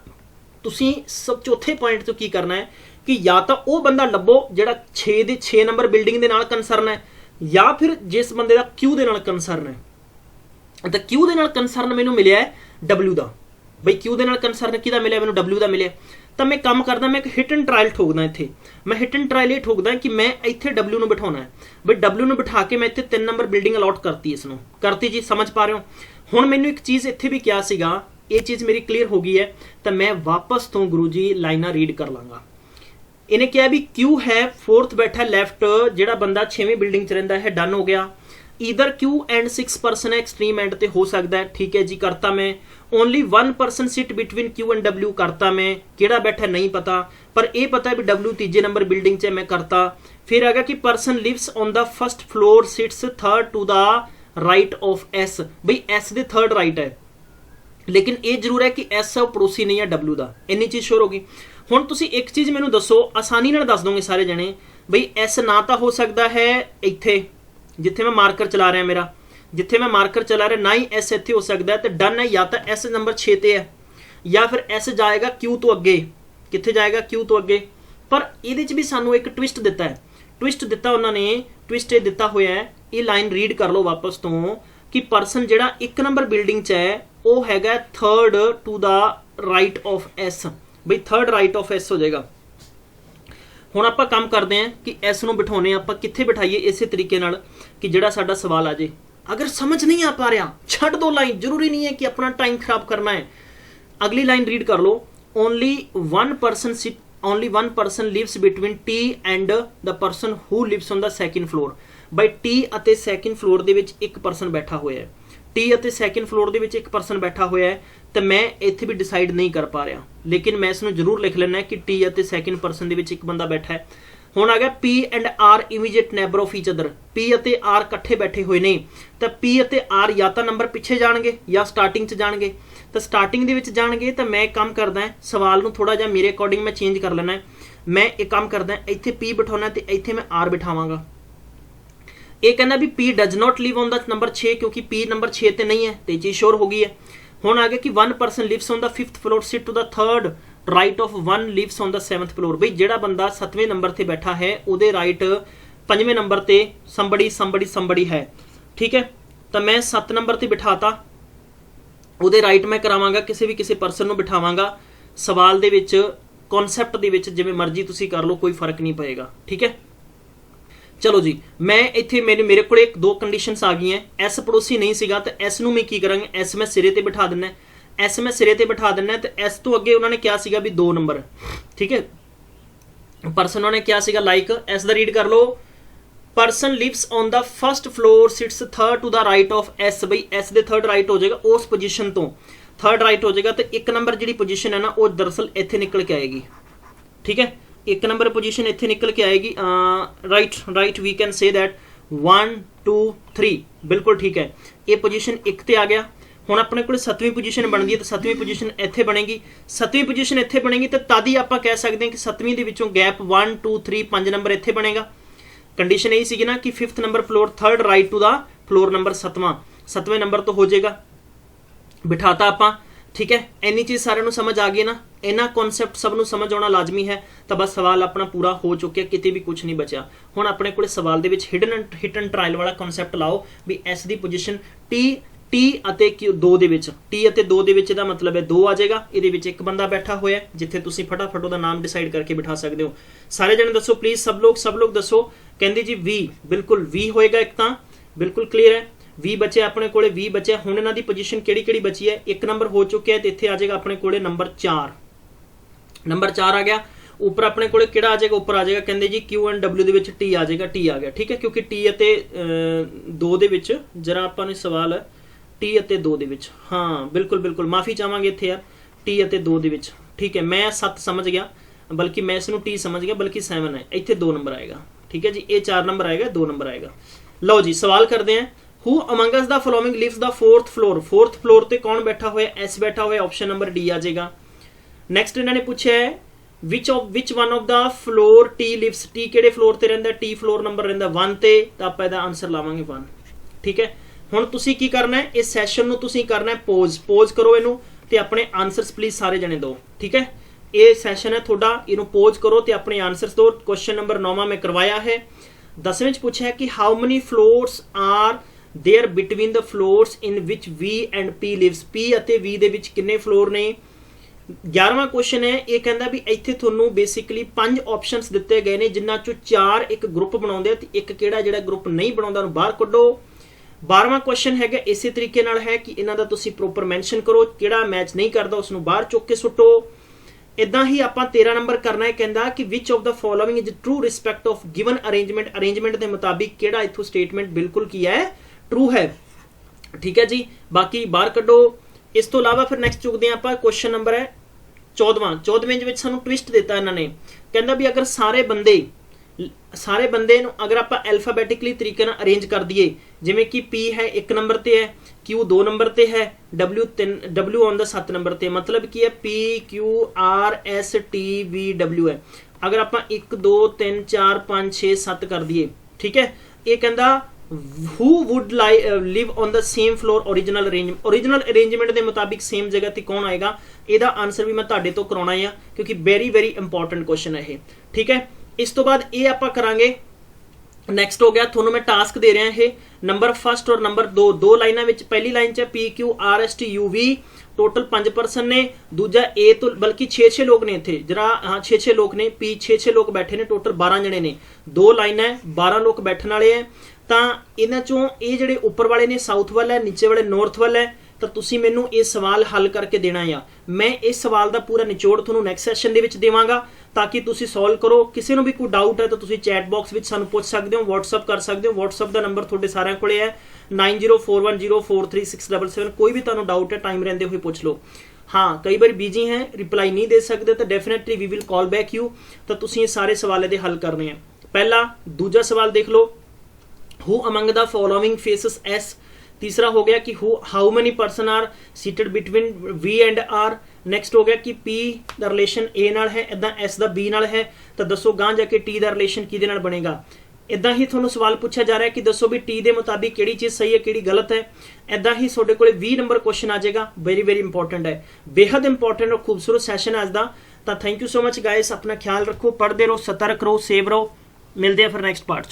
ਤੁਸੀਂ ਸਭ ਚੌਥੇ ਪੁਆਇੰਟ ਤੋਂ ਕੀ ਕਰਨਾ ਹੈ ਕਿ ਜਾਂ ਤਾਂ ਉਹ ਬੰਦਾ ਲੱਭੋ ਜਿਹੜਾ 6 ਨੰਬਰ ਬਿਲਡਿੰਗ ਦੇ ਨਾਲ ਕੰਸਰਨ ਹੈ, ਜਾਂ ਫਿਰ ਜਿਸ ਬੰਦੇ ਦਾ ਕਿਊ ਦੇ ਨਾਲ ਕੰਸਰਨ ਹੈ। ਤਾਂ ਕਿਊ ਦੇ ਨਾਲ ਕੰਸਰਨ ਮੈਨੂੰ ਮਿਲਿਆ ਹੈ ਡਬਲਿਊ ਦਾ। ਬਈ ਕਿਊ ਦੇ ਨਾਲ ਕੰਸਰਨ ਕਿਹਦਾ ਮਿਲਿਆ? ਮੈਨੂੰ ਡਬਲਿਊ ਦਾ ਮਿਲਿਆ। ਤਾਂ ਮੈਂ ਕੰਮ ਕਰਦਾ, ਮੈਂ ਇੱਕ ਹਿਟ ਐਂਡ ਟ੍ਰਾਇਲ ਠੋਕਦਾ। ਇੱਥੇ ਮੈਂ ਹਿਟ ਐਂਡ ਟ੍ਰਾਇਲ ਇਹ ਠੋਕਦਾ ਕਿ ਮੈਂ ਇੱਥੇ ਡਬਲਿਊ ਨੂੰ ਬਿਠਾਉਣਾ ਹੈ। ਬਈ ਡਬਲਿਊ ਨੂੰ ਬਿਠਾ ਕੇ ਮੈਂ ਇੱਥੇ 3 ਨੰਬਰ ਬਿਲਡਿੰਗ ਅਲਾਟ ਕਰਤੀ, ਇਸ ਨੂੰ ਕਰਤੀ ਜੀ, ਸਮਝ ਪਾ ਰਹੇ ਹੋ। ਹੁਣ ਮੈਨੂੰ ਇੱਕ ਚੀਜ਼ ਇੱਥੇ ਵੀ ਕਿਹਾ ਸੀਗਾ, ਇਹ ਚੀਜ਼ ਮੇਰੀ ਕਲੀਅਰ ਹੋ ਗਈ ਹੈ। ਤਾਂ ਮੈਂ ਵਾਪਸ ਤੋਂ ਗੁਰੂ ਜੀ ਲਾਈਨਾਂ ਰੀਡ ਕਰ ਲਾਂਗਾ। ਇਹਨੇ ਕਿਹਾ ਵੀ ਕਿਊ ਹੈ 4th ਬੈਠਾ ਲੈਫਟ, ਜਿਹੜਾ ਬੰਦਾ 6ਵੀਂ ਬਿਲਡਿੰਗ 'ਚ ਰਹਿੰਦਾ ਹੈ, ਡਨ ਹੋ ਗਿਆ। ਈਦਰ ਕਿਊ ਐਂਡ 6 ਪਰਸਨ ਹੈ, ਐਕਸਟ੍ਰੀਮ ਐਂਡ ਤੇ ਹੋ ਸਕਦਾ ਹੈ। ਠੀਕ ਹੈ ਜੀ, ਕਰਤਾ ਮੈਂ। Only 1 person sit between Q and W, ਕਰਤਾ ਮੈਂ। ਕਿਹੜਾ ਬੈਠਾ ਨਹੀਂ ਪਤਾ, ਪਰ ਇਹ ਪਤਾ ਵੀ ਡਬਲਿਊ 3 ਨੰਬਰ ਬਿਲਡਿੰਗ 'ਚ, ਮੈਂ ਕਰਤਾ। ਫਿਰ ਆ ਗਿਆ ਕਿ person lives on the first floor, sits 3rd to the right of S. ਬਈ ਐਸ ਦੇ 3rd ਰਾਈਟ ਹੈ, ਲੇਕਿਨ ਇਹ ਜ਼ਰੂਰ ਹੈ ਕਿ ਐਸ ਹੈ ਉਹ ਪੜੋਸੀ ਨਹੀਂ ਹੈ ਡਬਲਿਊ ਦਾ। ਇੰਨੀ ਚੀਜ਼ ਸ਼ੋਰ ਹੋ ਗਈ। ਹੁਣ ਤੁਸੀਂ ਇੱਕ ਚੀਜ਼ ਮੈਨੂੰ ਦੱਸੋ, ਆਸਾਨੀ ਨਾਲ ਦੱਸ ਦੋਗੇ ਸਾਰੇ ਜਣੇ, ਬਈ ਐਸ ਨਾ ਤਾਂ ਹੋ ਸਕਦਾ ਹੈ ਇੱਥੇ ਜਿੱਥੇ ਮੈਂ ਮਾਰਕਰ ਚਲਾ ਰਿਹਾ, ਮੇਰਾ ਜਿੱਥੇ ਮੈਂ ਮਾਰਕਰ ਚਲਾ ਰਿਹਾ, ਨਾ ਹੀ ਐਸ ਇੱਥੇ ਹੋ ਸਕਦਾ ਹੈ। ਤੇ ਡਨ ਹੈ, ਜਾਂ ਤਾਂ ਐਸ ਨੰਬਰ 6 ਤੇ ਹੈ, ਜਾਂ ਫਿਰ ਐਸ ਜਾਏਗਾ ਕਿਊ ਤੋਂ ਅੱਗੇ। ਕਿੱਥੇ ਜਾਏਗਾ? ਕਿਊ ਤੋਂ ਅੱਗੇ। ਪਰ ਇਹਦੇ 'ਚ ਵੀ ਸਾਨੂੰ ਇੱਕ ਟਵਿਸਟ ਦਿੱਤਾ ਹੈ। ਟਵਿਸਟ ਦਿੱਤਾ ਉਹਨਾਂ ਨੇ, ਟਵਿਸਟ ਇਹ ਦਿੱਤਾ ਹੋਇਆ ਹੈ, ਇਹ ਲਾਈਨ ਰੀਡ ਕਰ ਲਓ ਵਾਪਸ ਤੋਂ, ਕਿ ਪਰਸਨ ਜਿਹੜਾ 1 ਨੰਬਰ ਬਿਲਡਿੰਗ 'ਚ ਹੈ ਉਹ ਹੈਗਾ 3rd to the right of S. ਬਈ 3rd ਰਾਈਟ ਆਫ ਐਸ ਹੋ ਜਾਏਗਾ। ਹੁਣ ਆਪਾਂ ਕੰਮ ਕਰਦੇ ਹਾਂ ਕਿ ਐਸ ਨੂੰ ਬਿਠਾਉਣੇ ਆਪਾਂ ਕਿੱਥੇ ਬਿਠਾਈਏ, ਇਸੇ ਤਰੀਕੇ ਨਾਲ ਕਿ ਜਿਹੜਾ ਸਾਡਾ ਸਵਾਲ ਆ ਜੇ। ਅਗਰ ਸਮਝ ਨਹੀਂ ਆ ਪਾ ਰਿਹਾ, ਛੱਡ ਦੋ ਲਾਈਨ, ਜ਼ਰੂਰੀ ਨਹੀਂ ਹੈ ਕਿ ਆਪਣਾ ਟਾਈਮ ਖਰਾਬ ਕਰਨਾ ਹੈ। ਅਗਲੀ ਲਾਈਨ ਰੀਡ ਕਰ ਲਓ। Only 1 person lives between T and the person who lives on the 2nd floor. ਬਾਈ ਟੀ ਅਤੇ 2nd ਫਲੋਰ ਦੇ ਵਿੱਚ ਇੱਕ ਪਰਸਨ ਬੈਠਾ ਹੋਇਆ ਹੈ। ਟੀ ਅਤੇ 2nd ਫਲੋਰ ਦੇ ਵਿੱਚ ਇੱਕ ਪਰਸਨ ਬੈਠਾ ਹੋਇਆ ਹੈ। ਤਾਂ ਮੈਂ ਇੱਥੇ ਵੀ ਡਿਸਾਈਡ ਨਹੀਂ ਕਰ ਪਾ ਰਿਹਾ, ਲੇਕਿਨ ਮੈਂ ਇਸ ਨੂੰ ਜ਼ਰੂਰ ਲਿਖ ਲੈਣਾ ਕਿ ਟੀ ਅਤੇ 2nd ਪਰਸਨ ਦੇ ਵਿੱਚ ਇੱਕ ਬੰਦਾ ਬੈਠਾ ਹੈ। ਹੁਣ ਆ ਗਿਆ P and R immediate neighbour of each other. P ਅਤੇ ਆਰ ਇਕੱਠੇ ਬੈਠੇ ਹੋਏ ਨੇ, ਤਾਂ ਪੀ ਅਤੇ ਆਰ ਜਾਂ ਤਾਂ ਨੰਬਰ ਪਿੱਛੇ ਜਾਣਗੇ ਜਾਂ ਸਟਾਰਟਿੰਗ 'ਚ ਜਾਣਗੇ। ਤਾਂ ਸਟਾਰਟਿੰਗ ਦੇ ਵਿੱਚ ਜਾਣਗੇ ਤਾਂ ਮੈਂ ਕੰਮ ਕਰਦਾ ਸਵਾਲ ਨੂੰ ਥੋੜਾ ਜਿਹਾ ਮੇਰੇ ਅਕੋਰਡਿੰਗ ਮੈਂ ਚੇਂਜ ਕਰ ਲੈਣਾ। ਮੈਂ ਇਹ ਕੰਮ ਕਰਦਾ, ਇੱਥੇ ਪੀ ਬਿਠਾਉਣਾ ਤੇ ਇੱਥੇ ਮੈਂ ਆਰ ਬਿਠਾਵਾਂਗਾ। ਇਹ ਕਹਿੰਦਾ ਵੀ P does not live on the number 6, ਕਿਉਂਕਿ ਪੀ ਨੰਬਰ 6 ਤੇ ਨਹੀਂ ਹੈ, ਤੇ ਚੀਜ਼ ਸ਼ੋਰ ਹੋ ਗਈ ਹੈ। ਹੁਣ ਆ ਗਿਆ ਕਿ 1 person lives on the 5th floor, sit to the 3rd right of 1 lives on the 7th floor. ਬਈ ਜਿਹੜਾ ਬੰਦਾ 7ਵੇਂ ਨੰਬਰ ਤੇ ਬੈਠਾ ਹੈ ਉਹਦੇ ਰਾਈਟ 5ਵੇਂ ਨੰਬਰ ਤੇ somebody ਹੈ। ਠੀਕ ਹੈ, ਤਾਂ ਮੈਂ 7 ਨੰਬਰ ਤੇ ਬਿਠਾਤਾ, ਉਹਦੇ ਰਾਈਟ ਮੈਂ ਕਰਾਵਾਂਗਾ ਕਿਸੇ ਪਰਸਨ ਨੂੰ ਬਿਠਾਵਾਂਗਾ। ਸਵਾਲ ਦੇ ਵਿੱਚ ਕਨਸੈਪਟ ਦੇ ਵਿੱਚ ਜਿਵੇਂ ਮਰਜ਼ੀ ਤੁਸੀਂ ਕਰ ਲਓ, ਕੋਈ ਫਰਕ ਨਹੀਂ ਪਏਗਾ। ਠੀਕ ਹੈ, ਚਲੋ ਜੀ। ਮੈਂ ਇੱਥੇ ਮੇਰੇ ਕੋਲ 2 ਕੰਡੀਸ਼ਨਸ ਆ ਗਈਆਂ। ਐਸ ਪੜੋਸੀ ਨਹੀਂ ਸੀਗਾ ਤਾਂ ਐਸ ਨੂੰ ਮੈਂ ਕੀ ਕਰਾਂਗੇ, ਐਸ ਮੈਂ ਸਿਰੇ ਤੇ ਬਿਠਾ ਦਿੰਨਾ। ਐਸ ਮੈਂ ਸਿਰੇ ਤੇ ਬਿਠਾ ਦਿੰਨਾ ਤੇ ਐਸ ਤੋਂ ਅੱਗੇ ਉਹਨਾਂ ਨੇ ਕਿਹਾ ਸੀਗਾ ਵੀ 2 ਨੰਬਰ। ਠੀਕ ਹੈ, ਪਰਸਨ ਉਹਨਾਂ ਨੇ ਕਿਹਾ ਸੀਗਾ ਲਾਈਕ ਐਸ ਦਾ ਰੀਡ ਕਰ ਲਓ। Person lives on the 1st floor, sits 3rd to the right of S. ਬਈ ਐਸ ਦੇ 3rd ਰਾਈਟ ਹੋ ਜਾਏਗਾ, ਉਸ ਪੋਜੀਸ਼ਨ ਤੋਂ 3rd ਰਾਈਟ ਹੋ ਜਾਏਗਾ। ਤੇ 1 ਨੰਬਰ ਜਿਹੜੀ ਪੋਜੀਸ਼ਨ ਹੈ ਨਾ, ਉਹ ਦਰਅਸਲ ਇੱਥੇ ਨਿਕਲ ਕੇ ਆਏਗੀ। ਠੀਕ ਹੈ, 1 ਨੰਬਰ ਪੋਜੀਸ਼ਨ ਇੱਥੇ ਨਿਕਲ ਕੇ ਆਏਗੀ। Right we can say that 1 2 3 ਬਿਲਕੁਲ ਠੀਕ ਹੈ। ਇਹ ਪੋਜੀਸ਼ਨ 1 ਤੇ ਆ ਗਿਆ। ਹੁਣ ਆਪਣੇ ਕੋਲ 7ਵੀਂ ਪੋਜੀਸ਼ਨ ਬਣਦੀ ਹੈ, ਤਾਂ 7ਵੀਂ ਪੋਜੀਸ਼ਨ ਇੱਥੇ ਬਣੇਗੀ। 7ਵੀਂ ਪੋਜੀਸ਼ਨ ਇੱਥੇ ਬਣੇਗੀ ਤਾਂ ਤਦ ਹੀ ਆਪਾਂ ਕਹਿ ਸਕਦੇ ਹਾਂ ਕਿ 7ਵੀਂ ਦੇ ਵਿੱਚੋਂ ਗੈਪ 1 2 3 5 ਨੰਬਰ ਇੱਥੇ ਬਣੇਗਾ। ਕੰਡੀਸ਼ਨ ਇਹ ਸੀਗੀ ਨਾ ਕਿ 5th number floor, 3rd right to the floor number 7ਵੇਂ ਨੰਬਰ ਤੋਂ ਹੋ ਜਾਏਗਾ। ਬਿਠਾਤਾ ਆਪਾਂ। ਠੀਕ ਹੈ, ਇੰਨੀ ਚੀਜ਼ ਸਾਰਿਆਂ ਨੂੰ ਸਮਝ ਆ ਗਈ ਨਾ। ਇਹਨਾਂ ਕਨਸੈਪਟ ਸਭ ਨੂੰ ਸਮਝ ਆਉਣਾ ਲਾਜ਼ਮੀ ਹੈ। ਤਾਂ ਬਸ ਸਵਾਲ ਆਪਣਾ ਪੂਰਾ ਹੋ ਚੁੱਕਿਆ, ਕਿਤੇ ਵੀ ਕੁਝ ਨਹੀਂ ਬਚਿਆ। ਹੁਣ ਆਪਣੇ ਕੋਲ ਸਵਾਲ ਦੇ ਵਿੱਚ ਹਿਟ ਐਂਡ ਟ੍ਰਾਇਲ ਵਾਲਾ ਕਨਸੈਪਟ ਲਾਓ ਵੀ ਐਸ ਦੀ ਪੋਜੀਸ਼ਨ ਟੀ ਅਤੇ ਕਿਊ 2 ਦੇ ਵਿੱਚ। ਟੀ ਅਤੇ 2 ਦੇ ਵਿੱਚ ਇਹਦਾ ਮਤਲਬ ਹੈ 2 ਆ ਜਾਏਗਾ। ਇਹਦੇ ਵਿੱਚ ਇੱਕ ਬੰਦਾ ਬੈਠਾ ਹੋਇਆ, ਜਿੱਥੇ ਤੁਸੀਂ ਫਟਾਫਟ ਉਹਦਾ ਨਾਮ ਡਿਸਾਈਡ ਕਰਕੇ ਬਿਠਾ ਸਕਦੇ ਹੋ। ਸਾਰੇ ਜਣੇ ਦੱਸੋ ਪਲੀਜ਼, ਸਭ ਲੋਕ ਦੱਸੋ। ਕਹਿੰਦੇ ਜੀ V, ਬਿਲਕੁਲ V ਹੋਏਗਾ। ਇੱਕ ਤਾਂ ਬਿਲਕੁਲ ਕਲੀਅਰ ਹੈ, V ਬਚਿਆ ਆਪਣੇ ਕੋਲੇ, V ਬਚਿਆ। ਹੁਣ ਇਹਨਾਂ ਦੀ ਪੋਜੀਸ਼ਨ ਕਿਹੜੀ ਬਚੀ ਹੈ? 1 ਨੰਬਰ ਹੋ ਚੁੱਕਿਆ ਤੇ ਇੱਥੇ ਆ ਜਾਏਗਾ ਆਪਣੇ ਕੋਲੇ ਨੰਬਰ 4। ਨੰਬਰ 4 ਆ ਗਿਆ। ਉੱਪਰ ਆਪਣੇ ਕੋਲੇ ਕਿਹੜਾ ਆ ਜਾਏਗਾ? ਉੱਪਰ ਆ ਜਾਏਗਾ ਕਹਿੰਦੇ ਜੀ Q ਐਂਡ W ਦੇ ਵਿੱਚ T ਆ ਜਾਏਗਾ। T ਆ ਗਿਆ। ਠੀਕ ਹੈ, ਕਿਉਂਕਿ T ਅਤੇ 2 ਦੇ ਵਿੱਚ ਜਰਾ ਆਪਾਂ ਨੂੰ ਸਵਾਲ ਹੈ T ਅਤੇ 2 ਦੇ ਵਿੱਚ। ਹਾਂ ਬਿਲਕੁਲ ਮਾਫੀ ਚਾਹਾਂਗੇ ਇੱਥੇ ਯਾਰ, T ਅਤੇ 2 ਦੇ ਵਿੱਚ। ਠੀਕ ਹੈ, ਮੈਂ 7 ਸਮਝ ਗਿਆ, ਬਲਕਿ ਮੈਂ ਇਸ ਨੂੰ T ਸਮਝ ਗਿਆ, ਬਲਕਿ 7 ਹੈ। ਇੱਥੇ 2 ਨੰਬਰ ਆਏਗਾ। ਠੀਕ ਹੈ ਜੀ, ਇਹ 4 ਨੰਬਰ ਆਏਗਾ, 2 ਨੰਬਰ ਆਏਗਾ। ਲਓ ਜੀ, ਸਵਾਲ ਕਰਦੇ ਹਾਂ। Who among us the following lives the fourth floor ते कौन बैठा हुआ है? एस बैठा हुआ है, ऑप्शन नंबर डी आ जाएगा। नैक्सट इन्होंने पूछा है which one of the floor T lives, T किहड़े फ्लोर ते रहिंदा? टी फ्लोर नंबर रहिंदा 1 ते, तां आपां इहदा आंसर लावांगे 1। ठीक है, हुण तुसीं की करना है, इस सैशन नूं तुसीं करना है पोज करो इहनूं ते अपने आंसर्स प्लीज सारे जने दो। ठीक है, ये सैशन है थोड़ा, इहनूं पोज करो ते अपने आंसर्स दो। क्वेश्चन नंबर 9वां मैं करवाया है। 10वें पूछा है कि how many floors are there between the floors in which V and P lives, P अते वी दे विच किन्ने फ्लोर ने? 11वां क्वेश्चन है, ये कहता भी इत्थे तुहानू बेसिकली 5 ऑप्शंस दिते गए ने जिन्हां चों 4 एक ग्रुप बनाउंदे ते एक किहड़ा जिहड़ा ग्रुप नहीं बनाउंदा उहनूं बाहर कड्ढो। 12वां क्वेश्चन हैगा इसे तरीके नाल है कि इन्हां दा तुसीं प्रॉपर मैंशन करो, किहड़ा मैच नहीं करदा उसनूं बाहर चुक के सुੱਟੋ। इदां ही आपां 13 नंबर करना है, कहंदा कि विच of the following is true respect of given arrangement के मुताबिक किहड़ा इत्थों स्टेटमेंट बिल्कुल की है ट्रू है। ठीक है जी, बाकी बाहर कड्ढो। इस तो इलावा फिर नैक्सट चुकते हैं आपां, क्वेश्चन नंबर है 14वें सानू ट्विस्ट दिता इन्होंने, कहंदा भी अगर सारे बंदे नूं अगर आपां अल्फाबैटिकली तरीके नाल अरेंज कर दिए, जिवें कि पी है 1 नंबर ते है, क्यू 2 नंबर ते है, डब्ल्यू ऑन द 7 नंबर ते, मतलब की है P Q R S T V W है। अगर आपां 1 2 3 4 5 6 7 कर दिए, ठीक है, ये कहंदा who would live on the same floor original arrangement ਦੇ ਮੁਤਾਬਿਕ सेम जगह ਤੇ कौन आएगा? ਇਹਦਾ ਆਨਸਰ ਵੀ ਮੈਂ ਤੁਹਾਡੇ ਤੋਂ ਕਰਾਉਣਾ ਹੈ ਕਿਉਂਕਿ वेरी इंपॉर्टेंट क्वेश्चन है ये। ठीक है, इस तो बाद ये ਆਪਾਂ ਕਰਾਂਗੇ। नैक्सट हो गया, ਤੁਹਾਨੂੰ मैं टास्क दे रहा है नंबर फर्स्ट और नंबर 2 लाइना विच, पहली लाइन च P Q R S T U V total 5 person ने, दूजा ए तो बल्कि 6 लोग ने इत्थे जरा, हाँ 6 लोग ने, पी 6 लोग बैठे ने, टोटल 12 जने ने, 2 लाइन है 12 लोग बैठने वाले है। ਤਾਂ ਇਹਨਾਂ ਚੋਂ ਇਹ ਜਿਹੜੇ ਉੱਪਰ ਵਾਲੇ ਨੇ ਸਾਊਥ ਵੱਲ ਹੈ, ਨੀਚੇ ਵਾਲੇ ਨਾਰਥ ਵੱਲ ਹੈ, ਤਾਂ ਤੁਸੀਂ ਮੈਨੂੰ ਇਹ ਸਵਾਲ ਹੱਲ ਕਰਕੇ ਦੇਣਾ ਆ। ਮੈਂ ਇਸ ਸਵਾਲ ਦਾ ਪੂਰਾ ਨਿਚੋੜ ਤੁਹਾਨੂੰ ਨੈਕਸਟ ਸੈਸ਼ਨ ਦੇ ਵਿੱਚ ਦੇਵਾਂਗਾ ਤਾਂ ਕਿ ਤੁਸੀਂ ਸੋਲਵ ਕਰੋ। ਕਿਸੇ ਨੂੰ ਵੀ ਕੋਈ ਡਾਊਟ ਹੈ ਤਾਂ ਤੁਸੀਂ ਚੈਟ ਬਾਕਸ ਵਿੱਚ ਸਾਨੂੰ ਪੁੱਛ ਸਕਦੇ ਹੋ, WhatsApp ਕਰ ਸਕਦੇ ਹੋ। WhatsApp ਦਾ ਨੰਬਰ ਤੁਹਾਡੇ ਸਾਰਿਆਂ ਕੋਲੇ ਹੈ 9041043677। ਕੋਈ ਵੀ ਤੁਹਾਨੂੰ ਡਾਊਟ ਹੈ ਟਾਈਮ ਰਹਿੰਦੇ ਹੋਏ ਪੁੱਛ ਲਓ। हाँ, कई बार बिजी हैं, रिप्लाई नहीं दे सकते तो definitely we will call back you. तो तुसीं सारे सवालों के हल करने हैं। पहला दूजा सवाल देख लो, who among the following faces S. तीसरा हो गया कि how many person are seated between V and R. Next हो गया कि पी दा रिलेशन ए नाल है, इदां एस दा बी नाल है, तो दसो गां जाके टी दा रिलेशन किहदे नाल बनेगा। इदां ही तुहानूं सवाल पूछा जा रहा है कि दसो भी टी के मुताबिक किहड़ी चीज़ सही है किहड़ी गलत है। इदां ही तुहाडे कोले 20 नंबर क्वेश्चन आ जाएगा, वेरी इंपॉर्टेंट है, बेहद इंपॉर्टेंट और खूबसूरत सैशन है अज दा। तो thank you so much guys, अपना ख्याल रखो, पढ़ते रहो, सतर्क रहो, सेव रहो। मिलते हैं फिर नैक्सट पार्ट।